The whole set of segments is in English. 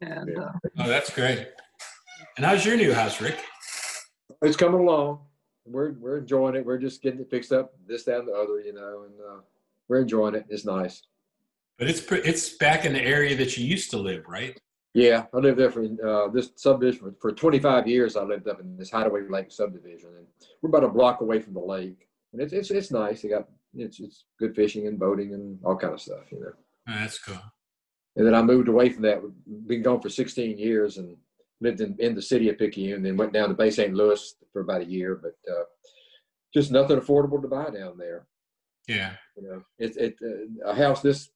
And Yeah. Oh, that's great. And how's your new house, Rick? It's coming along. We're enjoying it. We're just getting it fixed up, this, that, and the other, and we're enjoying it. It's nice. But it's back in the area that you used to live, right? Yeah, I lived there for this subdivision for 25 years. I lived up in this Hideaway Lake subdivision, and we're about a block away from the lake. And it's nice. It's good fishing and boating and all kind of stuff, Oh, that's cool. And then I moved away from that. Been gone for 16 years and lived in the city of Picayune, then went down to Bay St. Louis for about a year, but just nothing affordable to buy down there. Yeah. A house this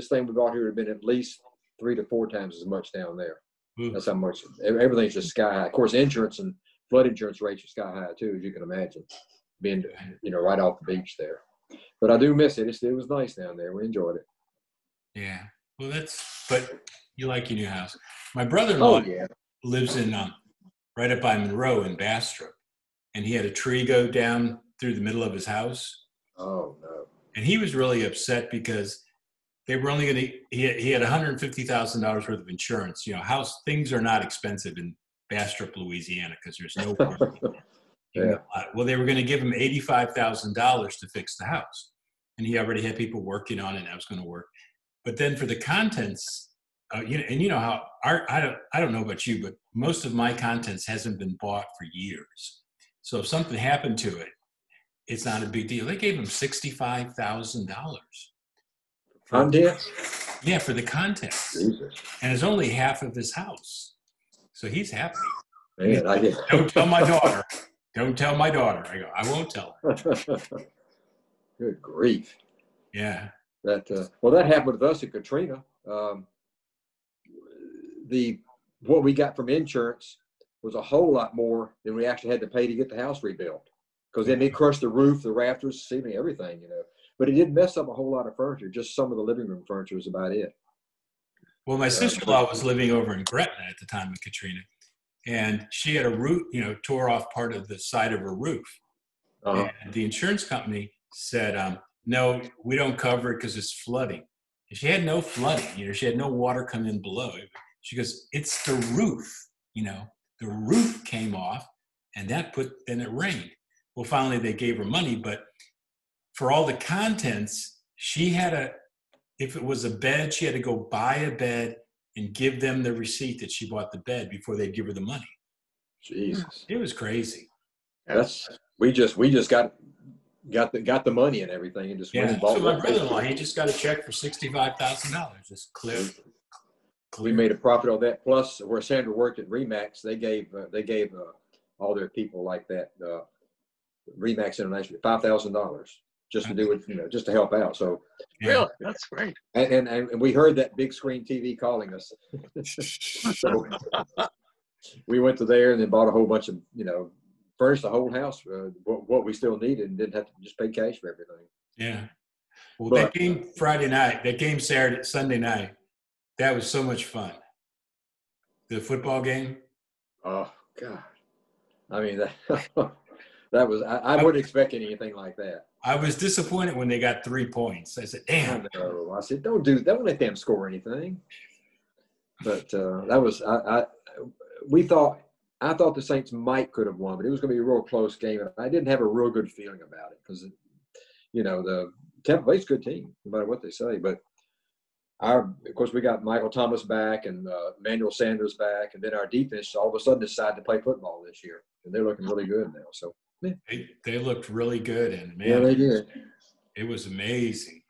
thing we bought here would have been at least 3 to 4 times as much down there. Ooh. That's how much. Everything's just sky high. Of course, insurance and flood insurance rates are sky high too, as you can imagine, being right off the beach there. But I do miss it. It was nice down there. We enjoyed it. Yeah. Well, but you like your new house. My brother-in-law lives in right up by Monroe in Bastrop, and he had a tree go down through the middle of his house. Oh no! And he was really upset because they were only going to. He had $150,000 worth of insurance. Things are not expensive in Bastrop, Louisiana, because there's no war. Yeah. Well, they were going to give him $85,000 to fix the house, and he already had people working on it. And that was going to work. But then for the contents, how I don't know about you, but most of my contents hasn't been bought for years. So if something happened to it, it's not a big deal. They gave him $65,000. Contents? Yeah, for the contents. Jesus. And it's only half of his house. So he's happy. Man, Don't tell my daughter. Don't tell my daughter. I go, I won't tell her. Good grief. Yeah. That happened with us at Katrina. What we got from insurance was a whole lot more than we actually had to pay to get the house rebuilt. Because then they crushed the roof, the rafters, ceiling, everything, But it didn't mess up a whole lot of furniture. Just some of the living room furniture was about it. Well, my sister-in-law was living over in Gretna at the time of Katrina, and she had a roof, tore off part of the side of her roof. Uh-huh. And the insurance company said, no, we don't cover it because it's flooding. And she had no flooding, she had no water come in below. She goes, it's the roof, the roof came off, and then it rained. Well, finally they gave her money, but for all the contents, if it was a bed, she had to go buy a bed and give them the receipt that she bought the bed before they'd give her the money. Jesus. It was crazy. We just got the money and everything and just went and bought. So my brother-in-law, he just got a check for $65,000. Just clear. We made a profit on that. Plus, where Sandra worked at Remax, they gave all their people like that Remax International $5,000 just to do it, just to help out. So really, that's great. And we heard that big screen TV calling us. So we went to there and then bought a whole bunch of furnished the whole house what we still needed and didn't have to just pay cash for everything. Yeah. Well, that game Friday night, that game Sunday night, that was so much fun. The football game. Oh God! I mean that was I wouldn't expect anything like that. I was disappointed when they got 3 points. I said, "Damn!" I said, "Don't let them score anything." But that was I thought the Saints could have won, but it was going to be a real close game. And I didn't have a real good feeling about it because, the Tampa Bay's a good team, no matter what they say. But of course, we got Michael Thomas back and Emmanuel Sanders back, and then our defense all of a sudden decided to play football this year, and they're looking really good now. So yeah. They looked really good, and man, yeah, they did. It was amazing.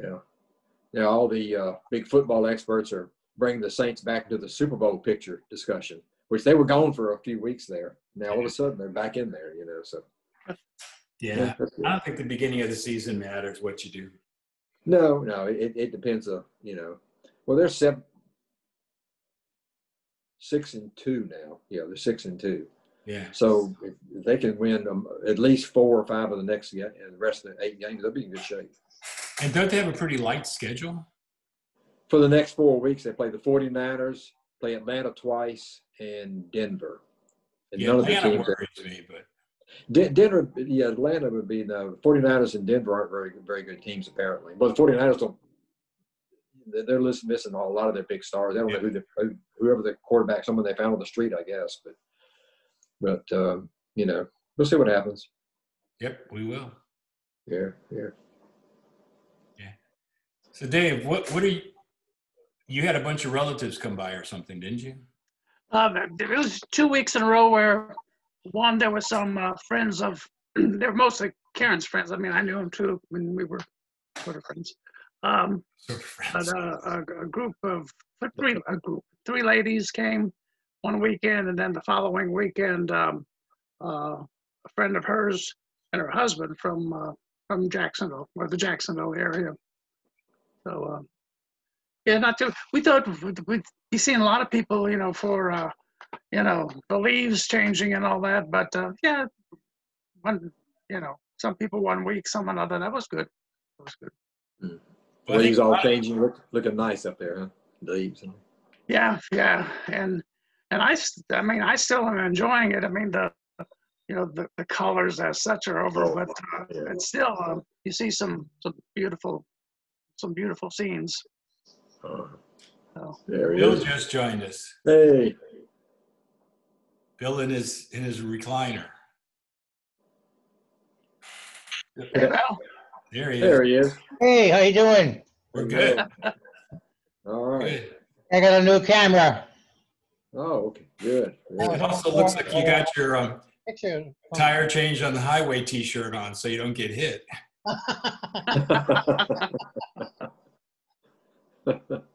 Yeah. All the big football experts are bringing the Saints back into the Super Bowl picture discussion, which they were gone for a few weeks there. Now all of a sudden they're back in there, So yeah, I don't think the beginning of the season matters what you do. No, it depends on Well, they're 6-2 now. Yeah, they're 6-2. Yeah. So if they can win at least 4 or 5 of the next and the rest of the 8 games, they'll be in good shape. And don't they have a pretty light schedule? For the next 4 weeks, they play the 49ers, play Atlanta twice, and Denver. And none of the teams worries me, but Denver, Atlanta would be the 49ers and Denver aren't very, very good teams apparently. But the 49ers they're missing a lot of their big stars. I don't know whoever the quarterback, someone they found on the street, I guess. But you know, we'll see what happens. Yep, we will. Yeah. So Dave, what are you had a bunch of relatives come by or something, didn't you? It was 2 weeks in a row where there was some friends of, they were mostly Karen's friends. I mean, I knew them too when we were sort of friends. But a group of three ladies came one weekend, and then the following weekend, a friend of hers and her husband from Jacksonville, or the Jacksonville area. So yeah, not too. We thought we'd be seeing a lot of people, you know, for the leaves changing and all that. But yeah, some people 1 week, some another. That was good. That was good. Mm. The leaves all changing, looking nice up there, huh? The leaves. Yeah, and I mean, I still am enjoying it. I mean, the colors as such are over, but it's still you see some beautiful scenes. There he Bill is. just joined us. Hey. Bill in his recliner. Hey, Bill. There he is. There he is. Hey, how you doing? We're good. All right. Good. I got a new camera. Oh, okay. Good. It also looks like you got your Picture. tire change on the highway T-shirt on, so you don't get hit.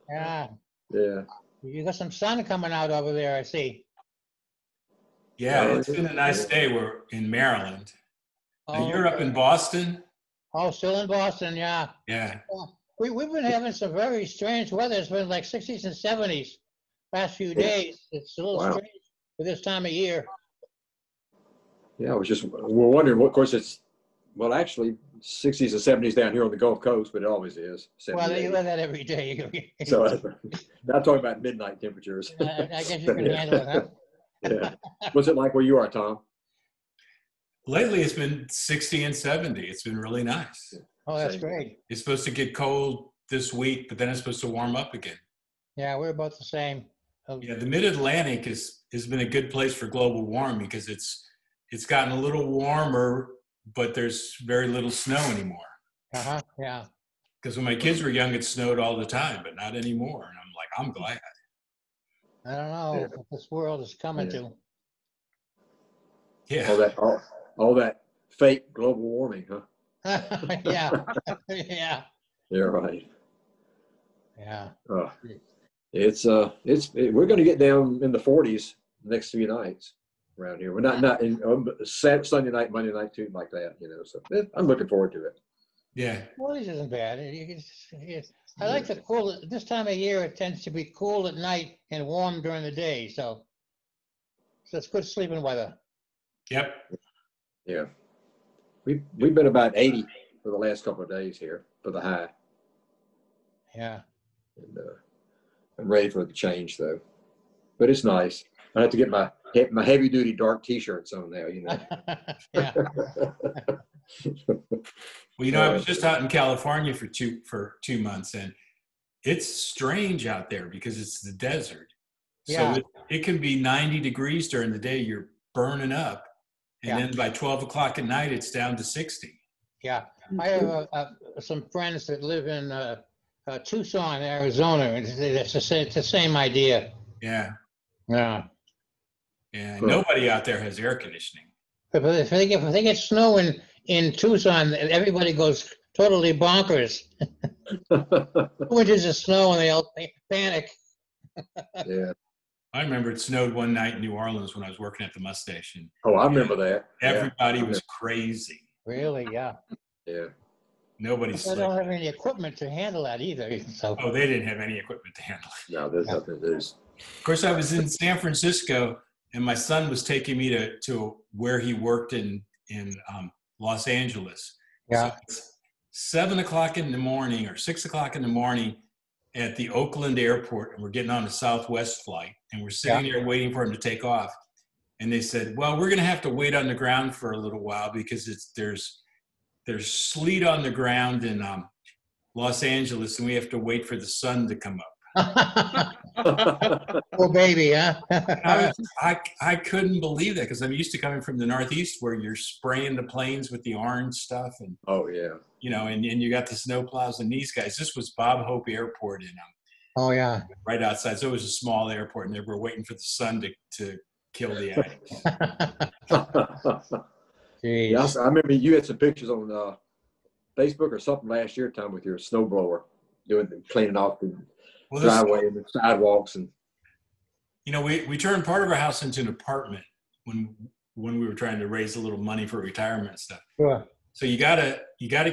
Yeah. Yeah. You got some sun coming out over there, I see. Yeah, Oh, it's been a nice day. We're in Maryland. Now, you're up okay. in Boston? Oh, still in Boston, yeah. Yeah. We've been having some very strange weather. It's been like 60s and 70s past few days. It's a little strange for this time of year. Yeah, we're wondering what, of course, actually 60s and 70s down here on the Gulf Coast, but it always is. Well, you have that every day. So I'm talking about midnight temperatures. I guess you can handle it, huh? Yeah. What's it like where you are, Tom? Lately, it's been 60 and 70. It's been really nice. Oh, that's great. It's supposed to get cold this week, but then it's supposed to warm up again. Yeah, we're about the same. Yeah, the Mid-Atlantic has been a good place for global warming because it's gotten a little warmer, but there's very little snow anymore. Yeah. Because when my kids were young, it snowed all the time, but not anymore. And I'm like, I'm glad. I don't know what this world is coming to. Yeah. All that fake global warming, huh? Yeah. Yeah. You're right. Yeah. We're going to get down in the 40s the next few nights around here. We're not in Sunday night, Monday night too, like that, So I'm looking forward to it. Yeah. 40s isn't bad. I like the cool. This time of year, it tends to be cool at night and warm during the day. So it's good sleeping weather. Yep. Yeah. We've been about 80 for the last couple of days here for the high. Yeah. And I'm ready for the change though. But it's nice. I have to get my heavy duty dark t-shirts on now, Yeah. Well, I was just out in California for 2 months, and it's strange out there because it's the desert. Yeah. So it can be 90 degrees during the day. You're burning up. And then by 12 o'clock at night, it's down to 60. Yeah. I have some friends that live in Tucson, Arizona, and it's the same idea. Yeah. Yeah. And nobody out there has air conditioning. But if they get snow in Tucson, everybody goes totally bonkers. Winters of snow and they all panic. Yeah. I remember it snowed one night in New Orleans when I was working at the bus station. Oh, I remember that. Everybody was crazy. Really? Yeah. Yeah. Nobody They don't have any equipment to handle that either. So. Oh, they didn't have any equipment to handle it. No, there's nothing. Of course, I was in San Francisco, and my son was taking me to where he worked in Los Angeles. Yeah. So it's 7 o'clock in the morning or 6 o'clock in the morning at the Oakland airport, and we're getting on a Southwest flight, and we're sitting there waiting for him to take off. And they said, well, we're going to have to wait on the ground for a little while because there's sleet on the ground Los Angeles, and we have to wait for the sun to come up. Poor baby, huh? I couldn't believe that because I'm used to coming from the Northeast where you're spraying the planes with the orange stuff, and Oh yeah. and you got the snow plows and these guys. This was Bob Hope Airport in Oh, yeah. right outside, so it was a small airport, and they were waiting for the sun to kill the ice. Jeez. Yeah, I remember you had some pictures on Facebook or something last year, Tom, with your snowblower cleaning off the driveway and the sidewalks. And we turned part of our house into an apartment when we were trying to raise a little money for retirement and stuff. Sure. So you gotta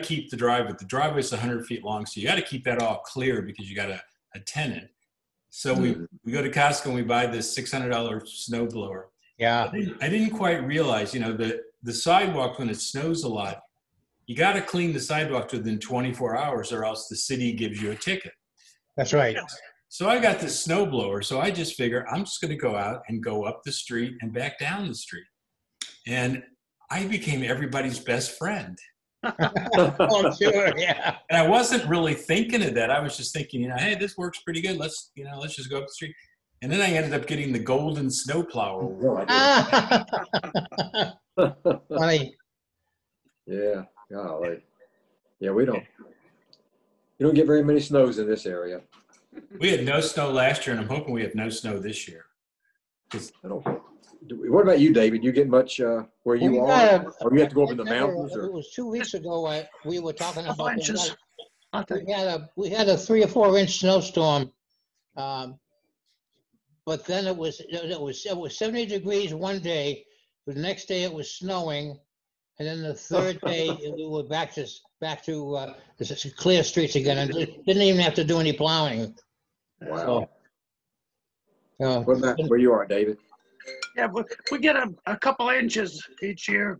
keep the driveway. The driveway's 100 feet long, so you got to keep that all clear because you got a tenant. So we go to Costco and we buy this $600 snowblower. Yeah. I didn't quite realize, the sidewalk, when it snows a lot, you got to clean the sidewalk within 24 hours or else the city gives you a ticket. That's right. So I got this snowblower. So I just figure I'm just going to go out and go up the street and back down the street. And I became everybody's best friend. Oh, sure, yeah. And I wasn't really thinking of that. I was just thinking, hey, this works pretty good. Let's just go up the street. And then I ended up getting the golden snowplow award. Funny. Yeah, golly. Yeah, you don't get very many snows in this area. We had no snow last year, and I'm hoping we have no snow this year. What about you, David? You get much where you are? Or you have to go up in the mountains? It was 2 weeks ago we were talking about inches. we had a 3 or 4 inch snowstorm. But then it was 70 degrees one day. The next day it was snowing, and then the third day we were back to clear streets again, and didn't even have to do any plowing. Wow. So, What about where you are, David? Yeah, we get a couple inches each year.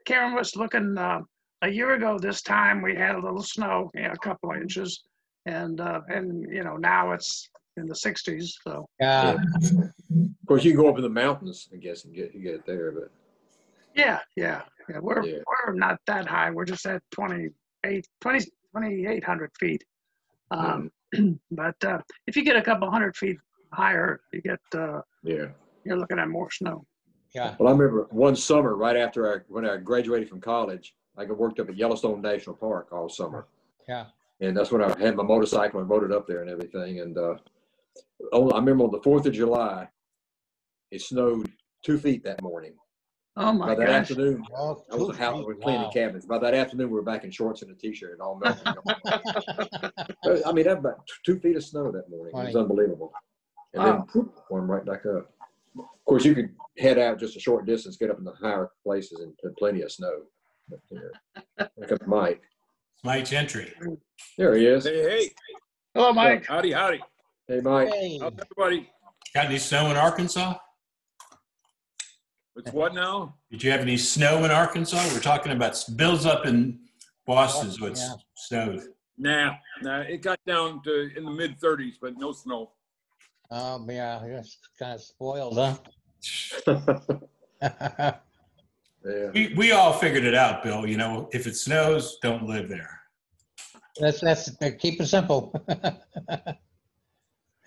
Karen was looking a year ago this time. We had a little snow, a couple of inches, and now it's in the 60s. So yeah. Of course, you can go up in the mountains, I guess, and get it there. But yeah, we're not that high. We're just at 2,800 feet. But if you get a couple hundred feet higher, you get you're looking at more snow. Yeah. Well, I remember one summer right after when I graduated from college, I worked up at Yellowstone National Park all summer. Yeah. And that's when I had my motorcycle and rode it up there and everything. And I remember on the 4th of July, it snowed 2 feet that morning. Oh my By that gosh. afternoon, Oh, I was out cleaning cabinets. By that afternoon, we were back in shorts and a t-shirt and all melted. I mean, that about 2 feet of snow that morning. It was unbelievable. And then warmed right back up. Of course, you could head out just a short distance, get up in the higher places, and plenty of snow. But, look up Mike. Mike Gentry. There he is. Hey. Hello, Mike. Howdy. Hey, Mike. hey. How's everybody? Got any snow in Arkansas? It's what now? Did you have any snow in Arkansas? We're talking about Bill's up in Boston, so it's snowed. Nah. It got down to in the mid 30s, but no snow. Oh, yeah, it's kind of spoiled, huh? Yeah. We all figured it out, Bill. If it snows, don't live there. That's keep it simple.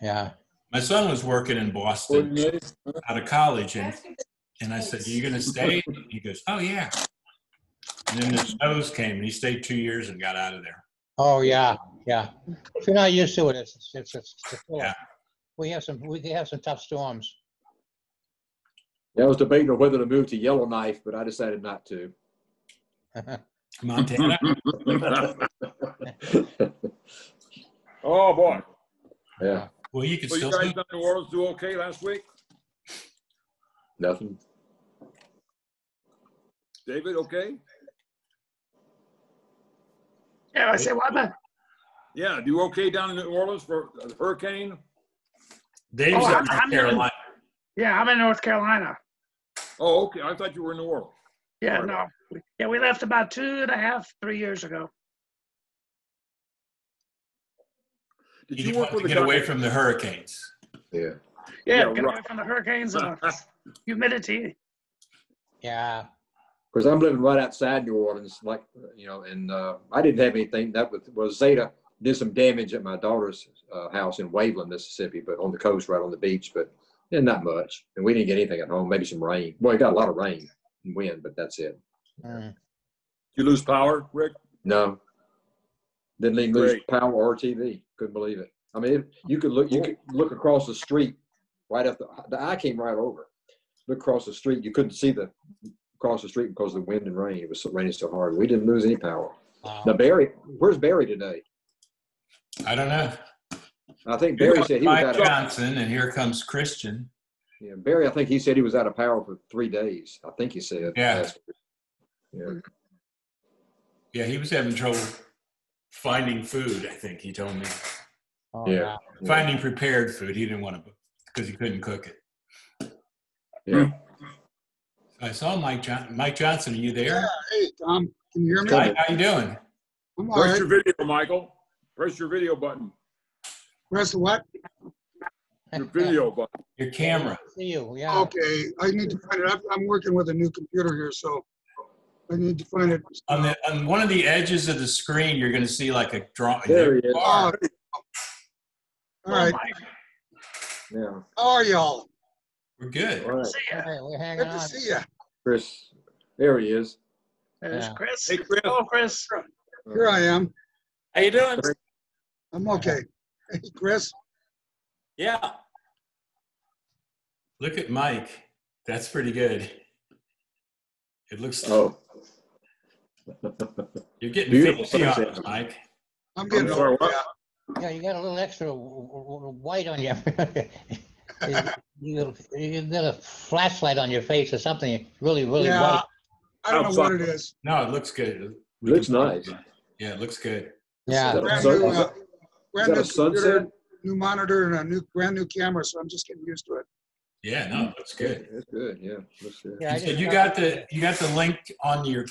Yeah. My son was working in Boston out of college, and I said, "Are you going to stay?" He goes, "Oh yeah." And then the snows came, and he stayed 2 years and got out of there. Oh, yeah. If you're not used to it, it's Yeah. we have some tough storms. Yeah, I was debating on whether to move to Yellowknife, but I decided not to. Montana. Oh boy. Yeah. Well, you could So still you guys see. in New Orleans do okay last week? Nothing. David, okay? Yeah, I say, what about? Yeah, do okay down in New Orleans for the hurricane? Dave's Oh, up in North Carolina. Yeah, I'm in North Carolina. Oh, okay. I thought you were in New Orleans. Yeah, Right. no. Yeah, we left about 3 years ago. Did You you want work with to the get guy? away from the hurricanes. Yeah. Yeah, Yeah, get right. away from the hurricanes and humidity. Yeah. Because I'm living right outside New Orleans, like, you know, and I didn't have anything. That was Zeta did some damage at my daughter's house in Waveland, Mississippi, but on the coast, right on the beach, but not much. And we didn't get anything at home, maybe some rain. Well, we got a lot of rain and wind, but that's it. Did you lose power, Rick? No. Didn't even lose power or TV. Couldn't believe it. I mean, you could look across the street right up the eye came right over. Look across the street. You couldn't see across the street because of the wind and rain. It was raining so hard. We didn't lose any power. Wow. Now, where's Barry today? I don't know. I think Barry said he was Mike out of Johnson, and here comes Christian. Yeah, Barry, I think he said he was out of power for 3 days. I think he said. Yeah. Yeah. Yeah, he was having trouble finding food, I think he told me. Oh, Yeah. wow. Finding prepared food. He didn't want to, because he couldn't cook it. Yeah. I saw Mike Johnson. Are you there? Yeah, hey, Tom, can you hear me? Hi, how you doing? I'm all Press right. your video, Michael. Press your video button. Press the what? Your video button. Your camera. See you, yeah. Okay, I need to find it. I'm working with a new computer here, so I need to find it. On one of the edges of the screen, you're going to see like a drawing. There he is. Oh, all right. Yeah. How are y'all? We're good. All right. Hey, we're hanging Good to on. see you. Chris, there he is. There's Yeah. Chris. Hey, Chris. Hello, Chris. Here I am. How you doing? I'm okay. Hey, Chris. Yeah. Look at Mike. That's pretty good. It looks. Oh. You're getting Beautiful fancy on sunset. us, Mike. I'm getting I'm sorry, old. what? Yeah. Yeah, you got a little extra white on you. You got a flashlight on your face or something really, really Yeah. white. I don't know what it is. No, it looks good. Looks nice. Yeah, it looks good. Yeah. Is Brand that new, a sun- brand new is that a computer, sunset? new monitor, and a brand new camera, so I'm just getting used to it. Yeah, no, it looks good. It's good. Yeah. Looks good. Yeah, I You said just you got the link on your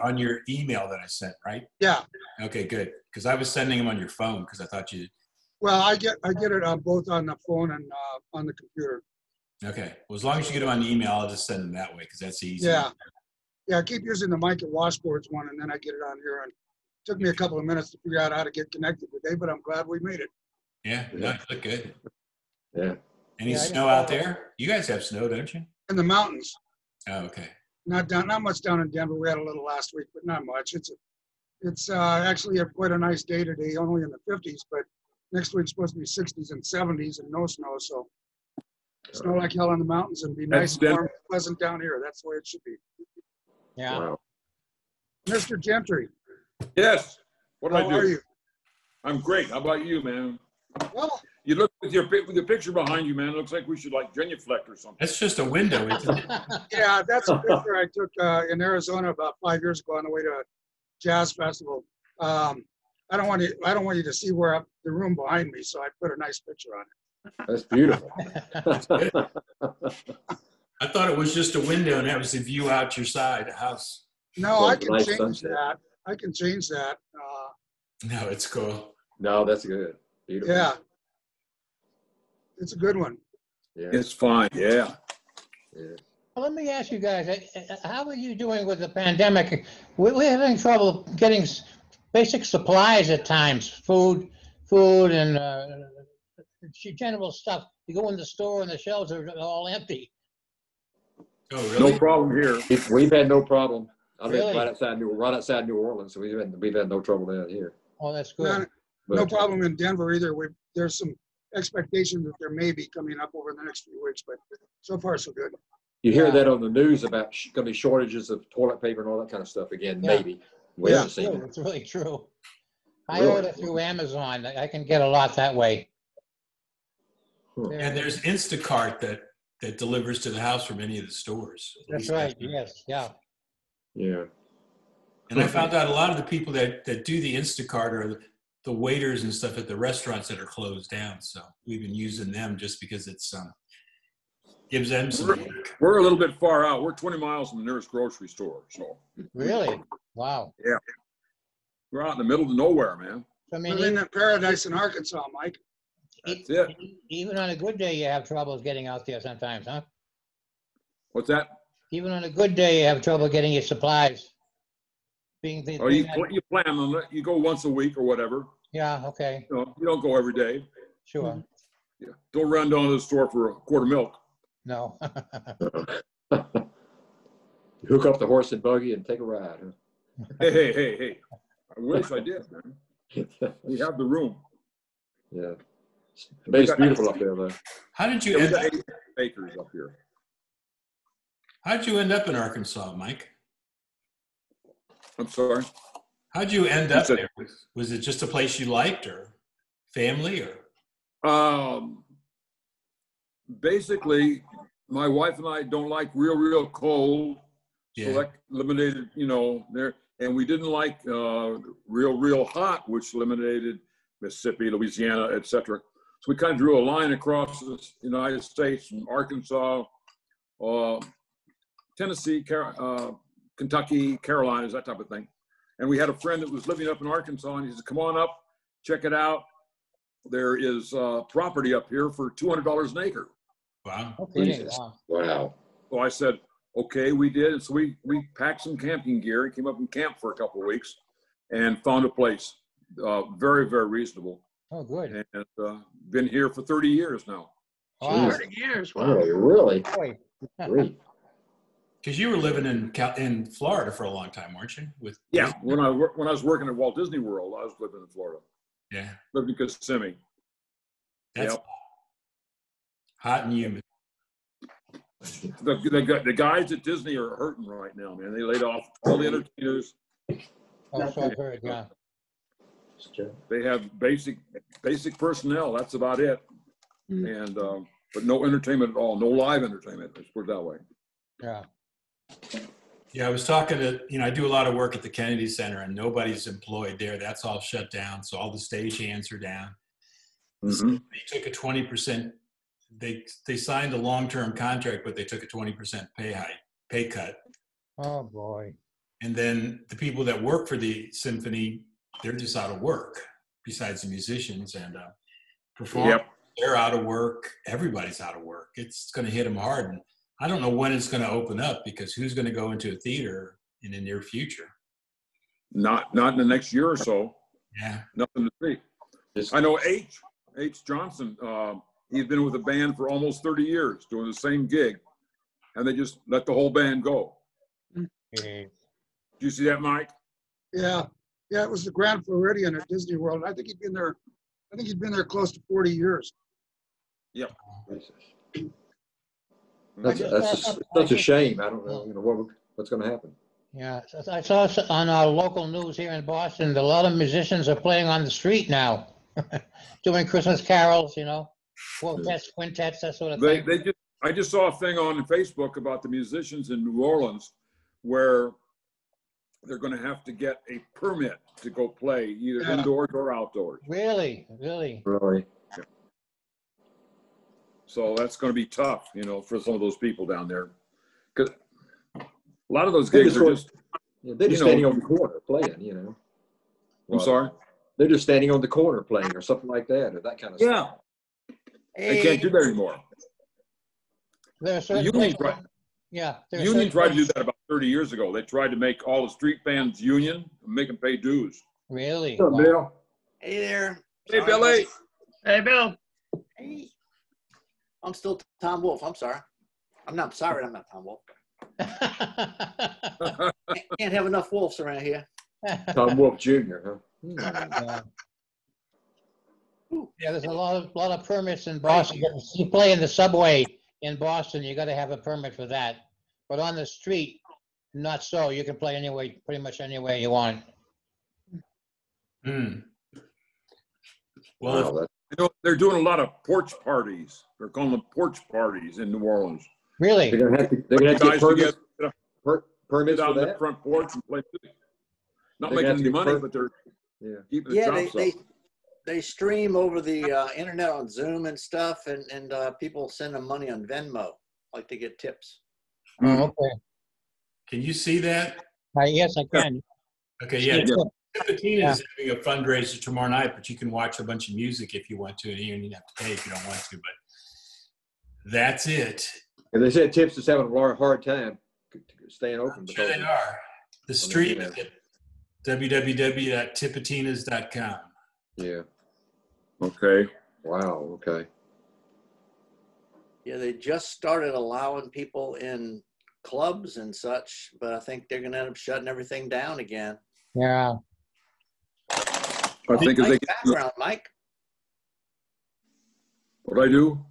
on your email that I sent, right? Yeah. Okay, good. Because I was sending them on your phone because I thought you. Well, I get it on both on the phone and on the computer. Okay. Well, as long as you get them on the email, I'll just send them that way because that's easy. Yeah. Yeah, I keep using the mic at Washboards one, and then I get it on here. And it took me a couple of minutes to figure out how to get connected today, but I'm glad we made it. Yeah. No, you look good. Yeah. Any Yeah, I just snow out there? You guys have snow, don't you? In the mountains, Oh, okay. not much down in Denver. We had a little last week, but not much. It's actually quite a nice day today, only in the 50s, but next week's supposed to be 60s and 70s and no snow. So snow like hell in the mountains and be nice and warm and pleasant down here. That's the way it should be. Yeah. Wow. Mr. Gentry, Yes. What do how I do? are you? I'm great. How about you, man? Well, You look with your picture behind you, man. It looks like we should like genuflect or something. That's just a window, isn't it? yeah, that's a picture I took in Arizona about 5 years ago on the way to a jazz festival. I don't want you to see the room behind me, so I put a nice picture on it. That's beautiful. I thought it was just a window and that was the view out your side, the house. No, Well, I can nice change sunset. that. I can change that. No, it's cool. No, that's good. Beautiful. Yeah, it's a good one. Yeah. It's fine. Yeah. Yeah. Well, let me ask you guys, how are you doing with the pandemic? We're having trouble getting basic supplies at times, food and general stuff. You go in the store and the shelves are all empty. Oh, really? No problem here. We've had no problem. I live Really? right outside New Orleans, so we've had no trouble down here. Oh, that's No, good. no But, problem in Denver either. There's some expectation that there may be coming up over the next few weeks, but so far so good. You hear Yeah. that on the news about going to be shortages of toilet paper and all that kind of stuff again, Yeah. maybe. We Yeah. haven't seen True, it. it's really true. I Really? order through Amazon. I can get a lot that way. And there's Instacart that delivers to the house from any of the stores. at That's least right. Yes. Yeah. Yeah. And I found out a lot of the people that do the Instacart are the waiters and stuff at the restaurants that are closed down. So we've been using them just because it's gives them some work. We're a little bit far out. We're 20 miles from the nearest grocery store. So Really? Wow. we're out in the middle of nowhere, man. I mean, We're in that paradise in Arkansas, Mike. That's it. even on a good day, you have troubles getting out there sometimes, huh? What's that? Even on a good day, you have trouble getting your supplies. Oh, you plan on it. You go once a week or whatever. Yeah, okay, You don't go every day. sure. Yeah. Don't run down to the store for a quart of milk. No. Hook up the horse and buggy and take a ride. Hey. I wish I did, man. Huh? We have the room. Yeah. It's beautiful up there, though. How did you Yeah, we end got up? 8 acres up here. How'd you end up in Arkansas, Mike? I'm sorry. How'd you end up said- there? Was it just a place you liked, or family, or? Basically, my wife and I don't like real cold. Yeah. So that eliminated, there. And we didn't like real hot, which eliminated Mississippi, Louisiana, etc. So we kind of drew a line across the United States from Arkansas, Tennessee, Kentucky, Carolinas, that type of thing. And we had a friend that was living up in Arkansas, and he said, "Come on up, check it out. There is property up here for $200 an acre." Wow. Okay, Jesus. wow. Wow. So I said, okay, we did. And so we packed some camping gear and came up and camped for a couple of weeks and found a place very, very reasonable. Oh, good. And been here for 30 years now. Wow. 30 years, wow. Really? Boy. Great. Because you were living in Florida for a long time, weren't you? With Yeah. When I was working at Walt Disney World, I was living in Florida. Yeah. Lived in Kissimmee. That's Yep. hot and humid. The guys at Disney are hurting right now, man. They laid off all the entertainers. Oh, so I've heard, yeah. They have basic personnel. That's about it. And but no entertainment at all. No live entertainment. Let's put it that way. Yeah. Yeah, I was talking to, I do a lot of work at the Kennedy Center, and nobody's employed there. That's all shut down. So all the stagehands are down. Mm-hmm. They took a 20%. They signed a long-term contract, but they took a 20% pay cut. Oh, boy. And then the people that work for the symphony, they're just out of work. Besides the musicians and performers, Yep. they're out of work. Everybody's out of work. It's going to hit them hard. And I don't know when it's going to open up, because who's going to go into a theater in the near future? Not in the next year or so. Yeah. Nothing to see. I know H. Johnson. He's been with the band for almost 30 years, doing the same gig, and they just let the whole band go. Okay. Did you see that, Mike? Yeah, it was the Grand Floridian at Disney World. I think he'd been there close to 40 years. Yep. That's a shame. I don't know, what's going to happen. Yeah, so I saw on our local news here in Boston that a lot of musicians are playing on the street now, doing Christmas carols, quartets, quintets, that sort of thing. I just saw a thing on Facebook about the musicians in New Orleans where they're going to have to get a permit to go play either indoors or outdoors. Really? Really? So that's going to be tough, for some of those people down there. Because a lot of those gigs are just... They're just standing on the corner playing, I'm sorry? They're just standing on the corner playing or something like that, or that kind of stuff. They can't do that anymore. There are certain Union places- yeah. there are Union certain tried to do places- that about 30 years ago. They tried to make all the street bands union and make them pay dues. Really? What's up, Wow. Bill? Hey there. Hey, Sorry, Billy. Hey, Bill. Hey. I'm still Tom Wolf. I'm sorry. I'm not sorry. I'm not Tom Wolf. Can't have enough wolves around here. Tom Wolf Jr., huh? Yeah. Yeah, there's a lot of permits in Boston. You play in the subway in Boston, you got to have a permit for that. But on the street, not so. You can play anyway, pretty much anywhere you want. Hmm. Well, Wow, They're doing a lot of porch parties. They're calling them porch parties in New Orleans. Really? they're gonna have to get Guys permits, together, permits sit for out on the that. front porch and play music. Not They're gonna have making to any get money, but they're Yeah. keeping the Yeah, chops up. they stream over the internet on Zoom and stuff, and people send them money on Venmo, like to get tips. Oh, okay. can you see that? Yes, I can. Okay, yeah. Yeah. Tiffany is having a fundraiser tomorrow night, but you can watch a bunch of music if you want to, and you don't have to pay if you don't want to. But that's it. And they said Tips is having a hard time. staying open. Sure they are. The stream is at www.tipatinas.com. Yeah. Okay. Wow. Okay. Yeah, they just started allowing people in clubs and such, but I think they're going to end up shutting everything down again. Yeah. I think as Nice they background, Mike. what I do.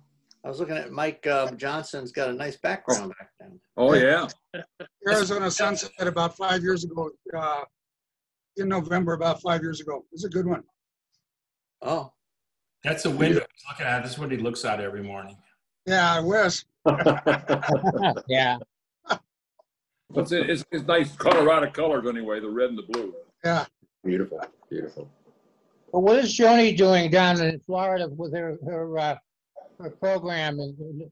I was looking at Mike Johnson's got a nice background back then. Oh yeah. Arizona Sunset about 5 years ago, in November, about 5 years ago. It's a good one. Oh, That's a window he's looking at. This is what he looks at every morning. Yeah, I wish. Yeah. It's nice Colorado colors anyway, the red and the blue. Yeah. Beautiful. Beautiful. Well, what is Joni doing down in Florida with her program? And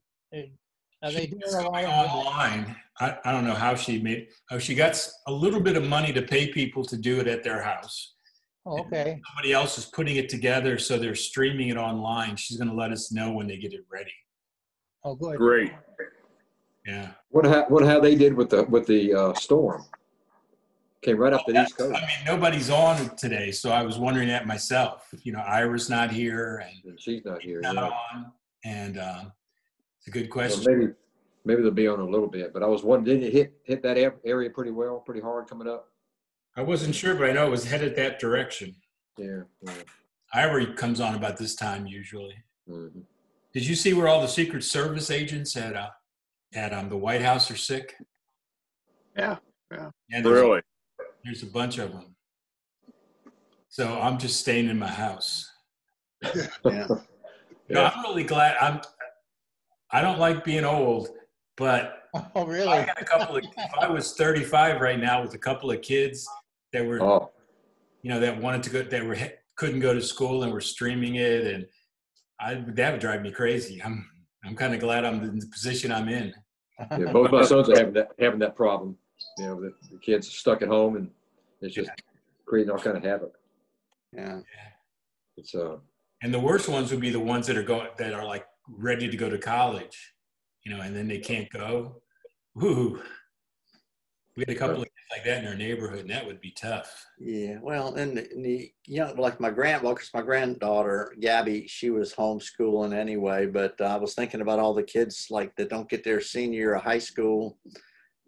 are they doing It's a lot going of online. I don't know how she made. Oh, she got a little bit of money to pay people to do it at their house. Oh, okay. Somebody else is putting it together, so they're streaming it online. She's going to let us know when they get it ready. Oh, good. Great. Yeah. How they did with the storm? Came right up the East Coast. I mean, nobody's on today, so I was wondering that myself. You know, Ira's not here, And she's not here. not Yeah. on, and it's a good question. Well, maybe they'll be on a little bit, but I was wondering, did it hit that area pretty hard coming up? I wasn't sure, but I know it was headed that direction. Yeah. Ira comes on about this time usually. Mm-hmm. Did you see where all the Secret Service agents at the White House are sick? Yeah. And Really? there's a bunch of them. So I'm just staying in my house. yeah. No, I'm really glad. I don't like being old, but Oh, really? I got a couple of. If I was 35 right now with a couple of kids that were, that wanted to go, couldn't go to school and were streaming it, and that would drive me crazy. I'm kind of glad I'm in the position I'm in. Yeah, both my sons are having that problem. You know, the kids are stuck at home, and it's just creating all kind of havoc. Yeah. It's And the worst ones would be the ones that are like ready to go to college, and then they can't go. Woo. We had a couple of kids like that in our neighborhood, and that would be tough. Yeah. Well, and the young, like because my granddaughter, Gabby, she was homeschooling anyway, but I was thinking about all the kids like that don't get their senior year of high school.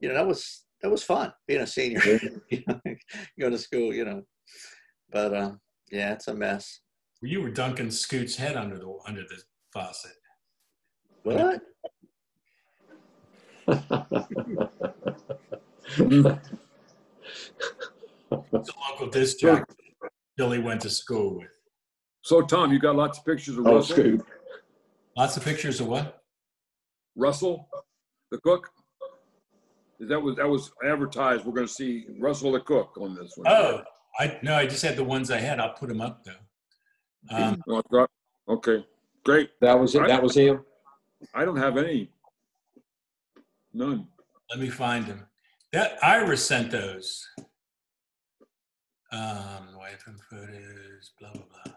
That was fun being a senior, going to school, but yeah, it's a mess. You were dunking Scoot's head under the faucet. What? It's a local disc jockey Billy went to school with. So Tom, you got lots of pictures of oh, Russell? Scoot. Lots of pictures of what? Russell, the cook? That was advertised. We're going to see Russell the cook on this one. Oh, I just had the ones I had. I'll put them up though. Okay, great. That was it. That was him. I don't have any. None. Let me find them. That Ira sent those. YFM photos, blah blah blah.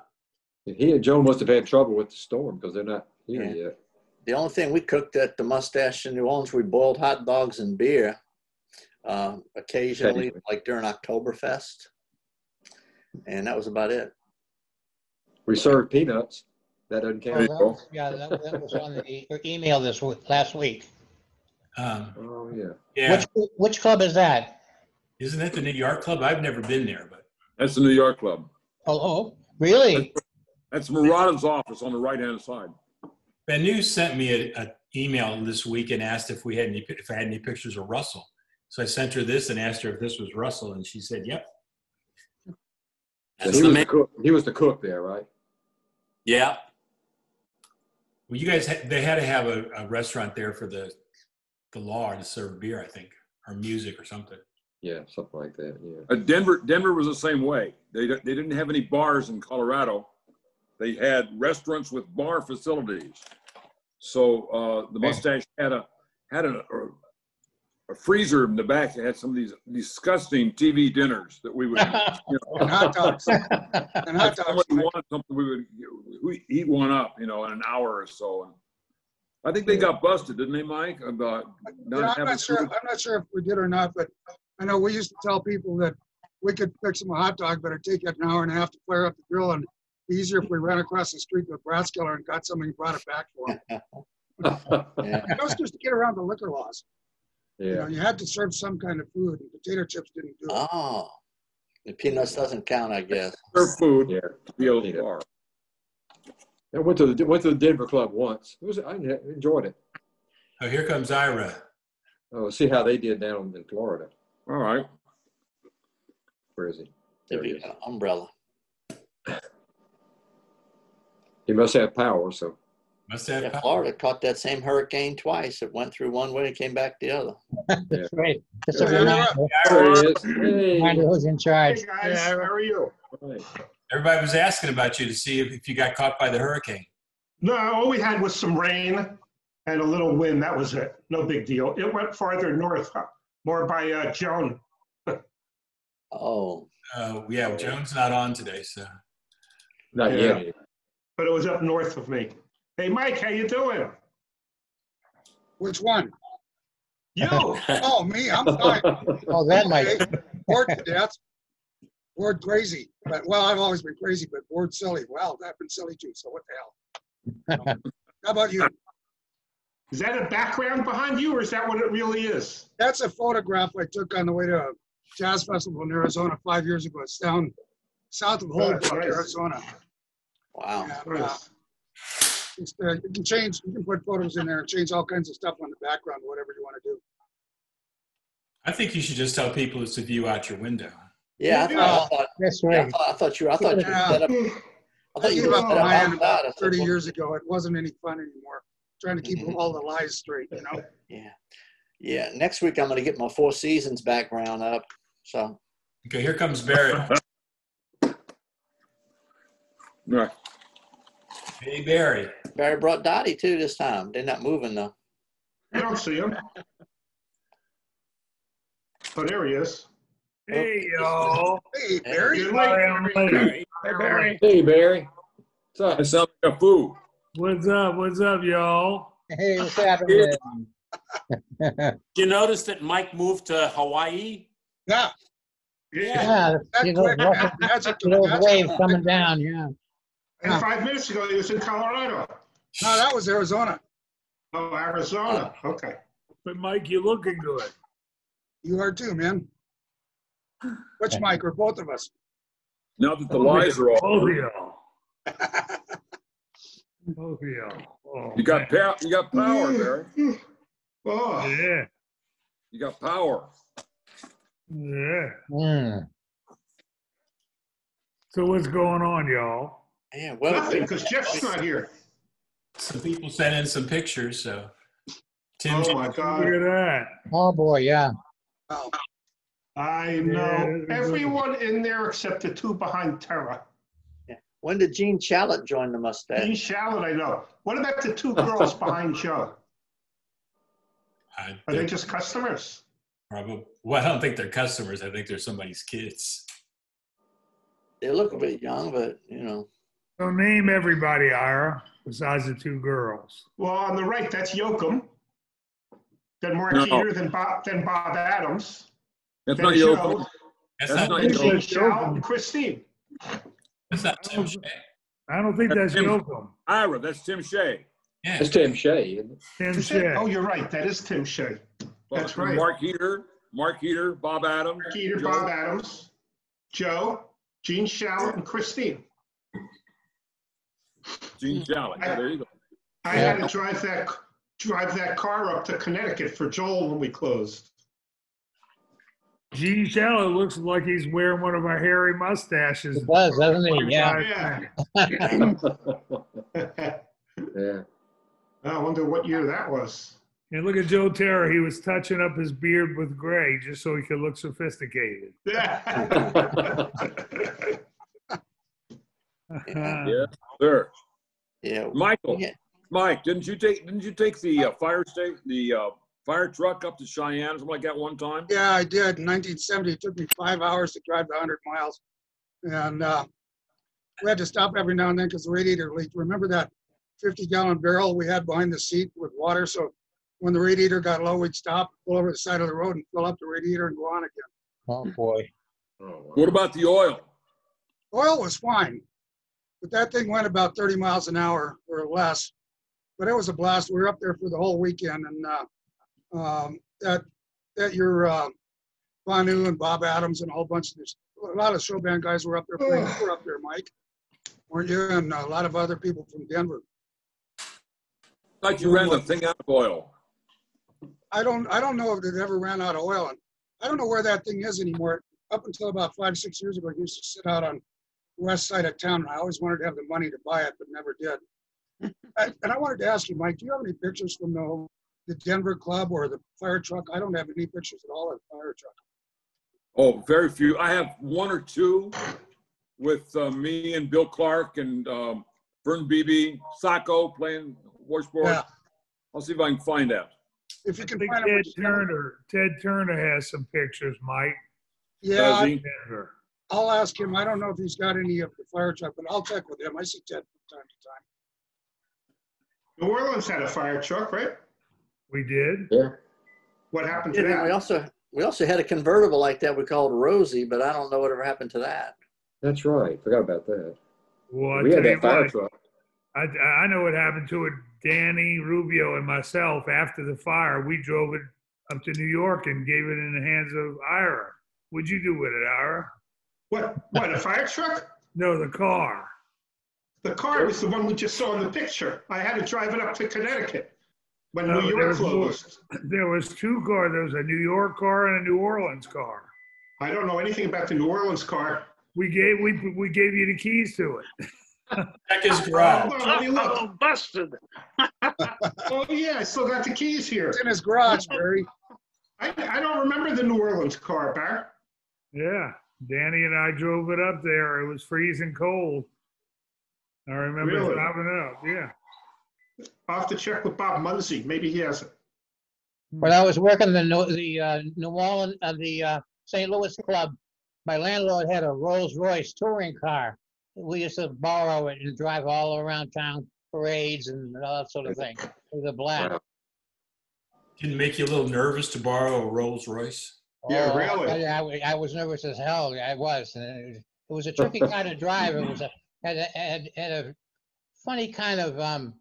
He and Joe must have had trouble with the storm because they're not here yet. The only thing we cooked at the Mustache in New Orleans, we boiled hot dogs and beer. Occasionally, like during Oktoberfest, and that was about it. We served peanuts. That doesn't count. Oh, that was on the email last week. Oh yeah. Yeah. Which club is that? Isn't that the New York Club? I've never been there, but That's the New York Club. Oh, really? That's Murata's office on the right-hand side. Benu sent me an email this week and asked if I had any pictures of Russell. So I sent her this and asked her if this was Russell, and she said, "Yep." So he was the cook there, right? Yeah. Well, you guys, they had to have a restaurant there for the law to serve beer, I think, or music or something. Yeah, something like that. Yeah. Denver was the same way. They didn't have any bars in Colorado. They had restaurants with bar facilities. So the Mustache had a freezer in the back that had some of these disgusting TV dinners that we would And hot dogs. And hot if dogs. somebody wanted something, we would eat one up, in an hour or so. I think they got busted, didn't they, Mike? About not I'm having not sure. food? I'm not sure if we did or not, but I know we used to tell people that we could fix them a hot dog, but it'd take an hour and a half to flare up the grill, and it'd be easier if we ran across the street to a brass killer and got somebody and brought it back for them. Yeah. That was just to get around the liquor laws. You know, Yeah. you had to serve some kind of food, and potato chips didn't do it. Oh, the peanuts doesn't count, I guess. Serve food. Yeah. Real Peanut. far. I went to the Denver Club once. I enjoyed it. Oh, here comes Ira. Oh, see how they did down in Florida. All right. Where is he? Give There he you is. an umbrella. He must have power, so. Must have Yeah, power. Florida caught that same hurricane twice. It went through one way and came back the other. That's right. Just a Yeah, you're reminder, There he is. Hey. reminder who's in charge. Hey guys, how are you? Right. Everybody was asking about you to see if you got caught by the hurricane. No, all we had was some rain and a little wind. That was it. No big deal. It went farther north, more by Joan. Oh, Yeah, Joan's not on today, so. Not Yeah. yet. But it was up north of me. Hey, Mike, how you doing? Which one? You. Oh, me, I'm fine. Oh, that might. Okay. Bored to death. Bored crazy. But, well, I've always been crazy, but bored silly. Well, I've been silly too, so what the hell? How about you? Is that a background behind you, or is that what it really is? That's a photograph I took on the way to a jazz festival in Arizona 5 years ago. It's down south of Holbrook, Nice. Arizona. wow. And, Nice. you can put photos in there and change all kinds of stuff on the background, whatever you want to do. I think you should just tell people it's a view out your window. Yeah, I thought That's yeah, right. I thought you were set up. I I thought you gave were up set on my up end outside. I about said, 30 well, years ago. It wasn't any fun anymore. Trying to keep Mhm. all the lies straight, you know? Yeah. Yeah. Next week, I'm going to get my Four Seasons background up. So, Okay, here comes Barry. Right. Hey, Barry. Barry brought Dottie too this time. They're not moving though. I don't see him. Oh, there he is. Hey, y'all. Hey, Barry. You're Sorry late. I'm late. Hey, Barry. Hey, Barry. What's up? It sounds like a food. What's up? What's up, y'all? Hey, what's happening? You notice that Mike moved to Hawaii? Yeah, Yeah, that see those quick. rough- That's see those waves coming down, yeah. And 5 minutes ago, he was in Colorado. No, that was Arizona. Oh, Arizona. Okay. But Mike, you're looking good. You are too, man. Which Mike, or both of us? Now that the lies are all, Both of y'all. Both of y'all. Oh, you got power, Barry. Oh, yeah. You got power. Yeah. Mm. So what's going on, y'all? Yeah. Well, nothing, because Jeff's not here. Some people sent in some pictures, so. Tim, Oh, my Look God. at that. Oh, boy, yeah. Oh, I Yeah, know that's everyone in there except the two behind Tara. when did Gene Shalit join the mustache? Dean Shalit, I know. What about the two girls behind Joe? Are they just customers? probably, well, I don't think they're customers. I think they're somebody's kids. They look a bit young, but you know. So name everybody, Ira, besides the two girls. Well, on the right, that's Yoakum. Then Mark No. Eater, then Bob Adams. That's Then not Joe, Yoakum. That's That's not not then Yoakum. Gene That's Shalit, Yoakum. and Christine. That's not Tim Shea. I don't think that's Tim- Yoakum. Ira, that's Tim Shea. Yeah. That's Tim Shea, isn't it? Tim Is it? Shea. Oh, you're right. That is Tim Shea. That's right. Mark Eater, Bob Adams. Mark Eater, Joe. Bob Adams, Joe, Gene Shalit, and Christine. Gene Shalit. Yeah, there you go. I had to drive that car up to Connecticut for Joel when we closed. Gene Shalit looks like he's wearing one of our hairy mustaches. It does, doesn't it? Yeah. Yeah. Yeah. I wonder what year that was. And look at Joe Terra. He was touching up his beard with gray just so he could look sophisticated. Yeah, sir. Yeah. Michael, Yeah. Mike, didn't you take the fire truck up to Cheyenne, something like that one time? yeah, I did. In 1970, it took me 5 hours to drive the 100 miles. And we had to stop every now and then because the radiator leaked. Remember that 50-gallon barrel we had behind the seat with water. So when the radiator got low, we'd stop, pull over the side of the road and fill up the radiator and go on again. Oh, boy. Oh, wow. What about the oil? Oil was fine, but that thing went about 30 miles an hour or less. But it was a blast. We were up there for the whole weekend, and that your Banu and Bob Adams and a whole bunch of this, a lot of show band guys were up there playing. You were up there, Mike, weren't you? And a lot of other people from Denver. Like you ran the thing out of oil. I don't know if it ever ran out of oil, and I don't know where that thing is anymore. Up until about 5-6 years ago, I used to sit out on the west side of town. And I always wanted to have the money to buy it, but never did. And I wanted to ask you, Mike, do you have any pictures from the Denver club or the fire truck? I don't have any pictures at all of the fire truck. Oh, very few. I have one or two with me and Bill Clark and Vern Beebe, Sacco playing washboard. Yeah. I'll see if I can find that. If you I can think find Ted Turner has some pictures, Mike. yeah, Does he? Denver. I'll ask him. I don't know if he's got any of the fire truck, but I'll check with him. I see Ted from time to time. New Orleans had a fire truck, right? We did. Yeah. What happened to And then that? we also had a convertible like that we called Rosie, but I don't know whatever happened to that. That's right. Forgot about that. Well, I We had tell you that fire what, truck. I know what happened to it. Danny, Rubio, and myself, after the fire, we drove it up to New York and gave it in the hands of Ira. What'd you do with it, Ira? What, a fire truck? No, the car. The car was the one we just saw in the picture. I had to drive it up to Connecticut when No, New York closed. There was two cars. There was a New York car and a New Orleans car. I don't know anything about the New Orleans car. We gave you the keys to it. Check his garage. Hold on, let me look. Oh, busted. Oh, yeah, I still got the keys here. It's in his garage, Barry. I don't remember the New Orleans car, Bar. Yeah, Danny and I drove it up there. It was freezing cold. I remember Really? driving it up. Yeah. I'll have to check with Bob Munsey. Maybe he has it. When I was working the New Orleans, the St. Louis club, my landlord had a Rolls Royce touring car. We used to borrow it and drive all around town, parades and all that sort of thing. It was a blast. Wow. Didn't make you a little nervous to borrow a Rolls Royce? Yeah, Oh, really? I was nervous as hell. I was. And it was a tricky car to drive. It was had a funny kind of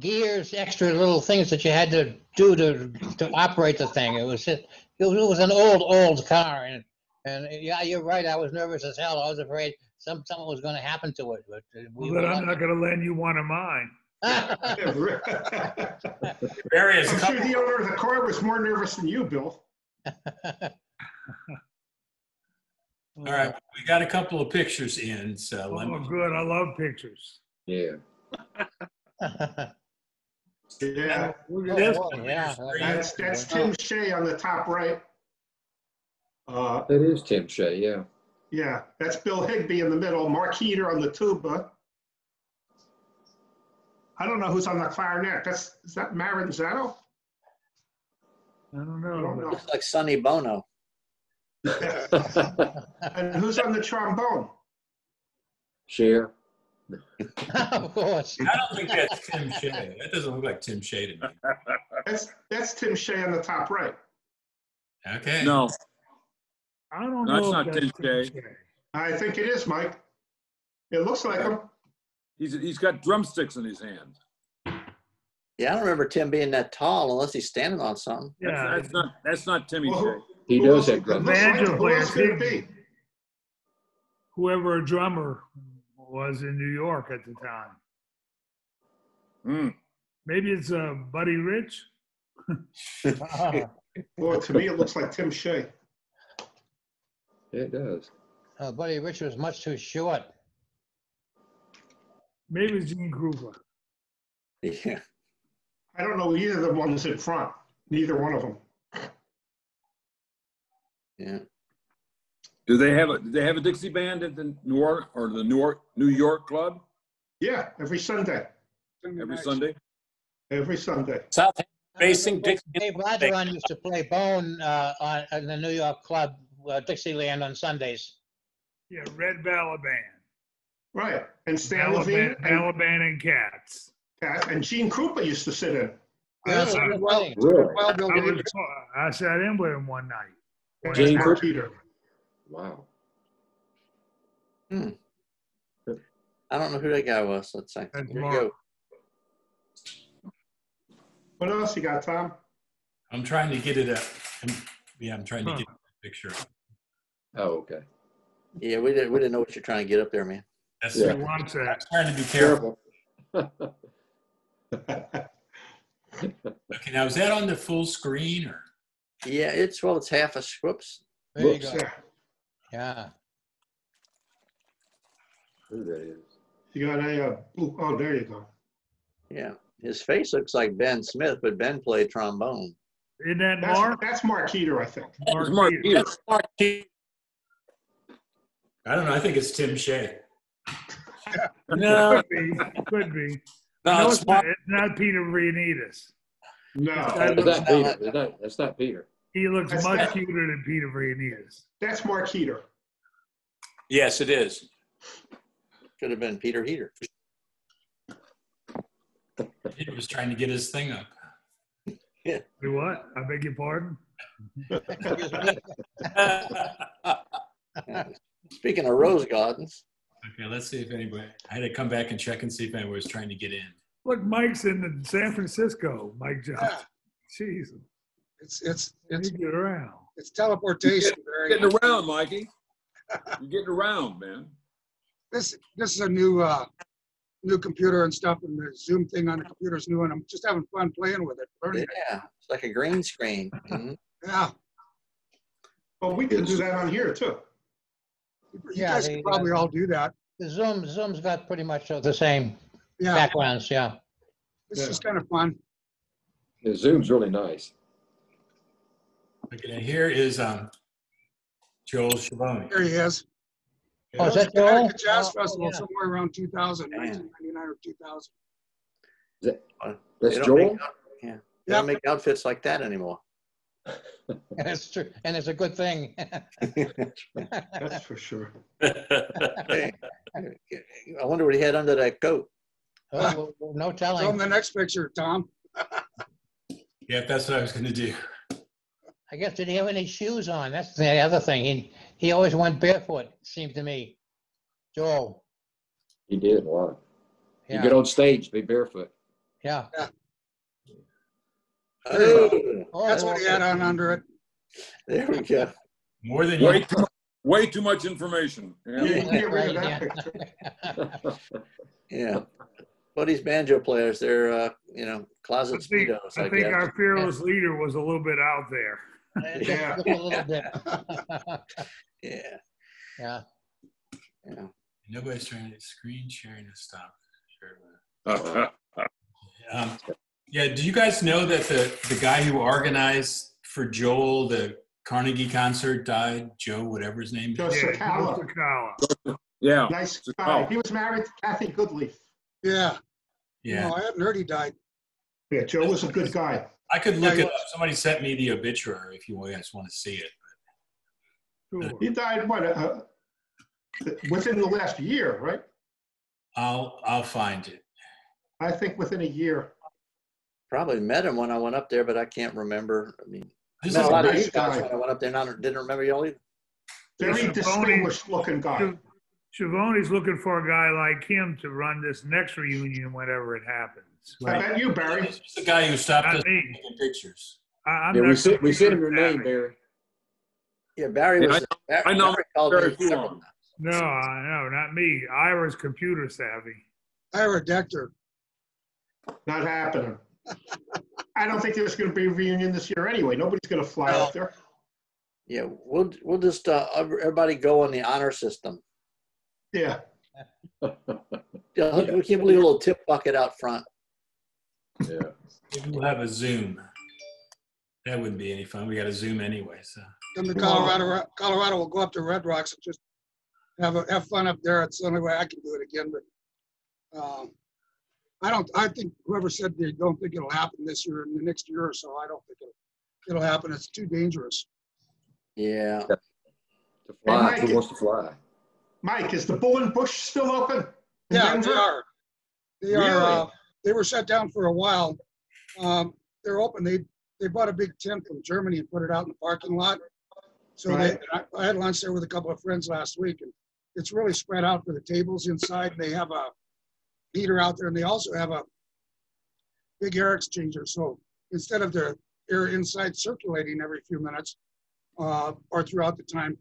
gears, extra little things that you had to do to operate the thing. It was an old car, and yeah, you're right. I was nervous as hell. I was afraid something was going to happen to it. But But I'm not going to lend you one of mine. Various I'm sure the owner of the car was more nervous than you, Bill. All right, we got a couple of pictures in, so let Oh, me. good. I love pictures. Yeah. Yeah, This- Yeah, that's Tim Shea on the top right. That is Tim Shea, yeah. Yeah, that's Bill Higbee in the middle, Mark Heater on the tuba. I don't know who's on the clarinet. Is that Maranzano? I don't I don't know. know. Looks like Sonny Bono. And who's on the trombone? Share. of course. I don't think that's Tim Shea. That doesn't look like Tim Shea to me. That's Tim Shea on the top right. Okay. No, I don't No, it's know. not if Tim that's Shea. I think it is, Mike. It looks like him. he's got drumsticks in his hand. Yeah, I don't remember Tim being that tall unless he's standing on something. Yeah. That's not Timmy Well, Shea. He who does else- have drum. looks like Banjo him. Who player, else could it too. be? Whoever a drummer was in New York at the time. Hmm. Maybe it's Buddy Rich. Well, to me, it looks like Tim Shea. Yeah, it does. Buddy Rich was much too short. Maybe it's Gene Kruger. Yeah. I don't know either of the ones in front. Neither one of them. Yeah. Do they have a Dixie band at the New York club Yeah, every Sunday. every Sunday? Every Sunday. South Facing Dave Dixie. Lageron used to play Bone in the New York club, Dixieland, on Sundays. Yeah, Red Balaban. Right. And Stan Levine. Balaban and Cats. Yeah, and Gene Krupa used to sit in. Really? so No well, kidding. Really? well, Bill I Davis. sat in with him one night. And Gene Mark Krupa? Peter. Wow. I don't know who that guy was. Let's see. That's Here you Mark. go. What else you got, Tom? I'm trying to get it up. I'm trying to get the picture up. Oh, okay. Yeah, we didn't know what you're trying to get up there, man. That's Yeah. He wants that. I'm trying to be careful. Careful. Okay, now is that on the full screen or? Yeah, it's half a whoops. There you Whoops. go. Yeah. Yeah. Who that is? You got a blue. Oh, there you go. Yeah, his face looks like Ben Smith, but Ben played trombone. Isn't that Mark? That's Mark Heater, I think. It's Mark Peter. Peter. That's Mark Peter. I don't know. I think it's Tim Shea. No, Could be. no, No, it's Mark. it's not Peter Reunitas. No, That's not Peter. That's not Peter. He looks That's much not- cuter than Peter Reunitas. that's Mark Heater. Yes, it is. Could have been Peter Heater. He was trying to get his thing up. Do what? I beg your pardon? Speaking of rose gardens, Okay, let's see if anybody. I had to come back and check and see if anybody was trying to get in. Look, Mike's in San Francisco. Mike Johnson. Yeah. Jeez. It's He get around. it's teleportation. Barry. Getting around, Mikey. You're getting around, man. This is a new computer and stuff, and the Zoom thing on the computer is new, and I'm just having fun playing with it. Learning it. yeah, it's like a green screen. Mhm. Yeah, Well, we could do that on here too. you Yeah, guys they, could probably all do that. The Zoom's got pretty much the same Yeah, backgrounds, yeah. it's just kind of fun. The Zoom's really nice. Okay, here is Joel Schiavone. There he is. Oh, is that Connecticut Joel? Jazz Oh, Festival yeah. somewhere around 2000, Man. 1999 or 2000. That's They don't Joel? make- yeah, they Yep. don't make outfits like that anymore. That's true, and it's a good thing. That's for sure. Hey, I wonder what he had under that coat. Oh, no Show him telling. the next picture, Tom. Yeah, that's what I was going to do. I guess, did he have any shoes on? That's the other thing. He always went barefoot, it seemed to me. Joel, He did a lot. You yeah, get on stage, be barefoot. yeah. Oh, That's what he had on under it. there we go. More than Way too much information. Yeah. You can get rid of Yeah. that picture. Yeah. Well, these banjo players, they're, closet I think, speedos, I I think guess. our fearless leader was a little bit out there. Yeah. Just a little bit. Yeah. Yeah. Yeah. nobody's trying to screen sharing to stop. Uh, Yeah, do you guys know that the guy who organized for Joel the Carnegie concert died? Joe, whatever his name is. Joe Yeah, Sakala. Joe Sakala. yeah. Nice guy. He was married to Kathy Goodleaf. Yeah. Yeah, No, I hadn't heard he died. Yeah, Joe was a good guy. I could look Yeah, it up. Somebody sent me the obituary if you guys want to see it. Sure. He died, within the last year, right? I'll find it. I think within a year. Probably met him when I went up there, but I can't remember. I mean, This met is a lot of nice you guys guy. when I went up there, and I didn't remember y'all either. Very Yeah, distinguished looking guy. Schiavone's looking for a guy like him to run this next reunion whenever it happens. I bet you, Barry. This is the guy who stopped Not us me. from taking pictures. I'm Yeah, not we sent him your computer name, savvy. Barry. Yeah, Barry was. I know Barry called Barry me several Fulon. times. No, not me. Ira's computer savvy. Ira Dector. Not happening. I don't think there's going to be a reunion this year anyway. Nobody's going to fly up there. Yeah, we'll just everybody go on the honor system. Yeah. Yeah, we can't believe a little tip bucket out front. Yeah. Maybe we'll have a Zoom. That wouldn't be any fun. We got a Zoom anyway, so. Come to Colorado. Colorado will go up to Red Rocks and just have fun up there. It's the only way I can do it again. But I think whoever said they don't think it'll happen this year and the next year or so, I don't think it'll happen. It's too dangerous. Yeah. To fly. Mike, Who wants to fly? Mike, is the Bull and Bush still open? in Yeah, Denver? they are. They Really? are. they were shut down for a while. They're open. They bought a big tent from Germany and put it out in the parking lot. So Right. I had lunch there with a couple of friends last week, and it's really spread out for the tables inside. They have a heater out there, and they also have a big air exchanger. So instead of the air inside circulating every few minutes or throughout the time,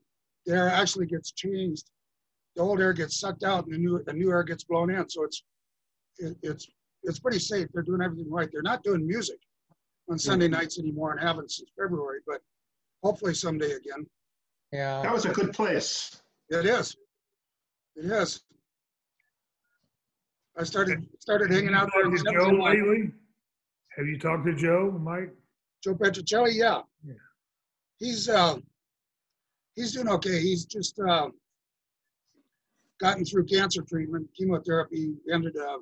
the air actually gets changed. The old air gets sucked out, and the new air gets blown in. So it's pretty safe. They're doing everything right. They're not doing music on Sunday nights anymore, and haven't since February, but hopefully someday again. Yeah. That was a good place. It is. It is. I started hanging out there. Have you talked to Joe lately? Have you talked to Joe, Mike? Joe Petrocelli, yeah. Yeah. He's doing okay. He's just gotten through cancer treatment. Chemotherapy ended a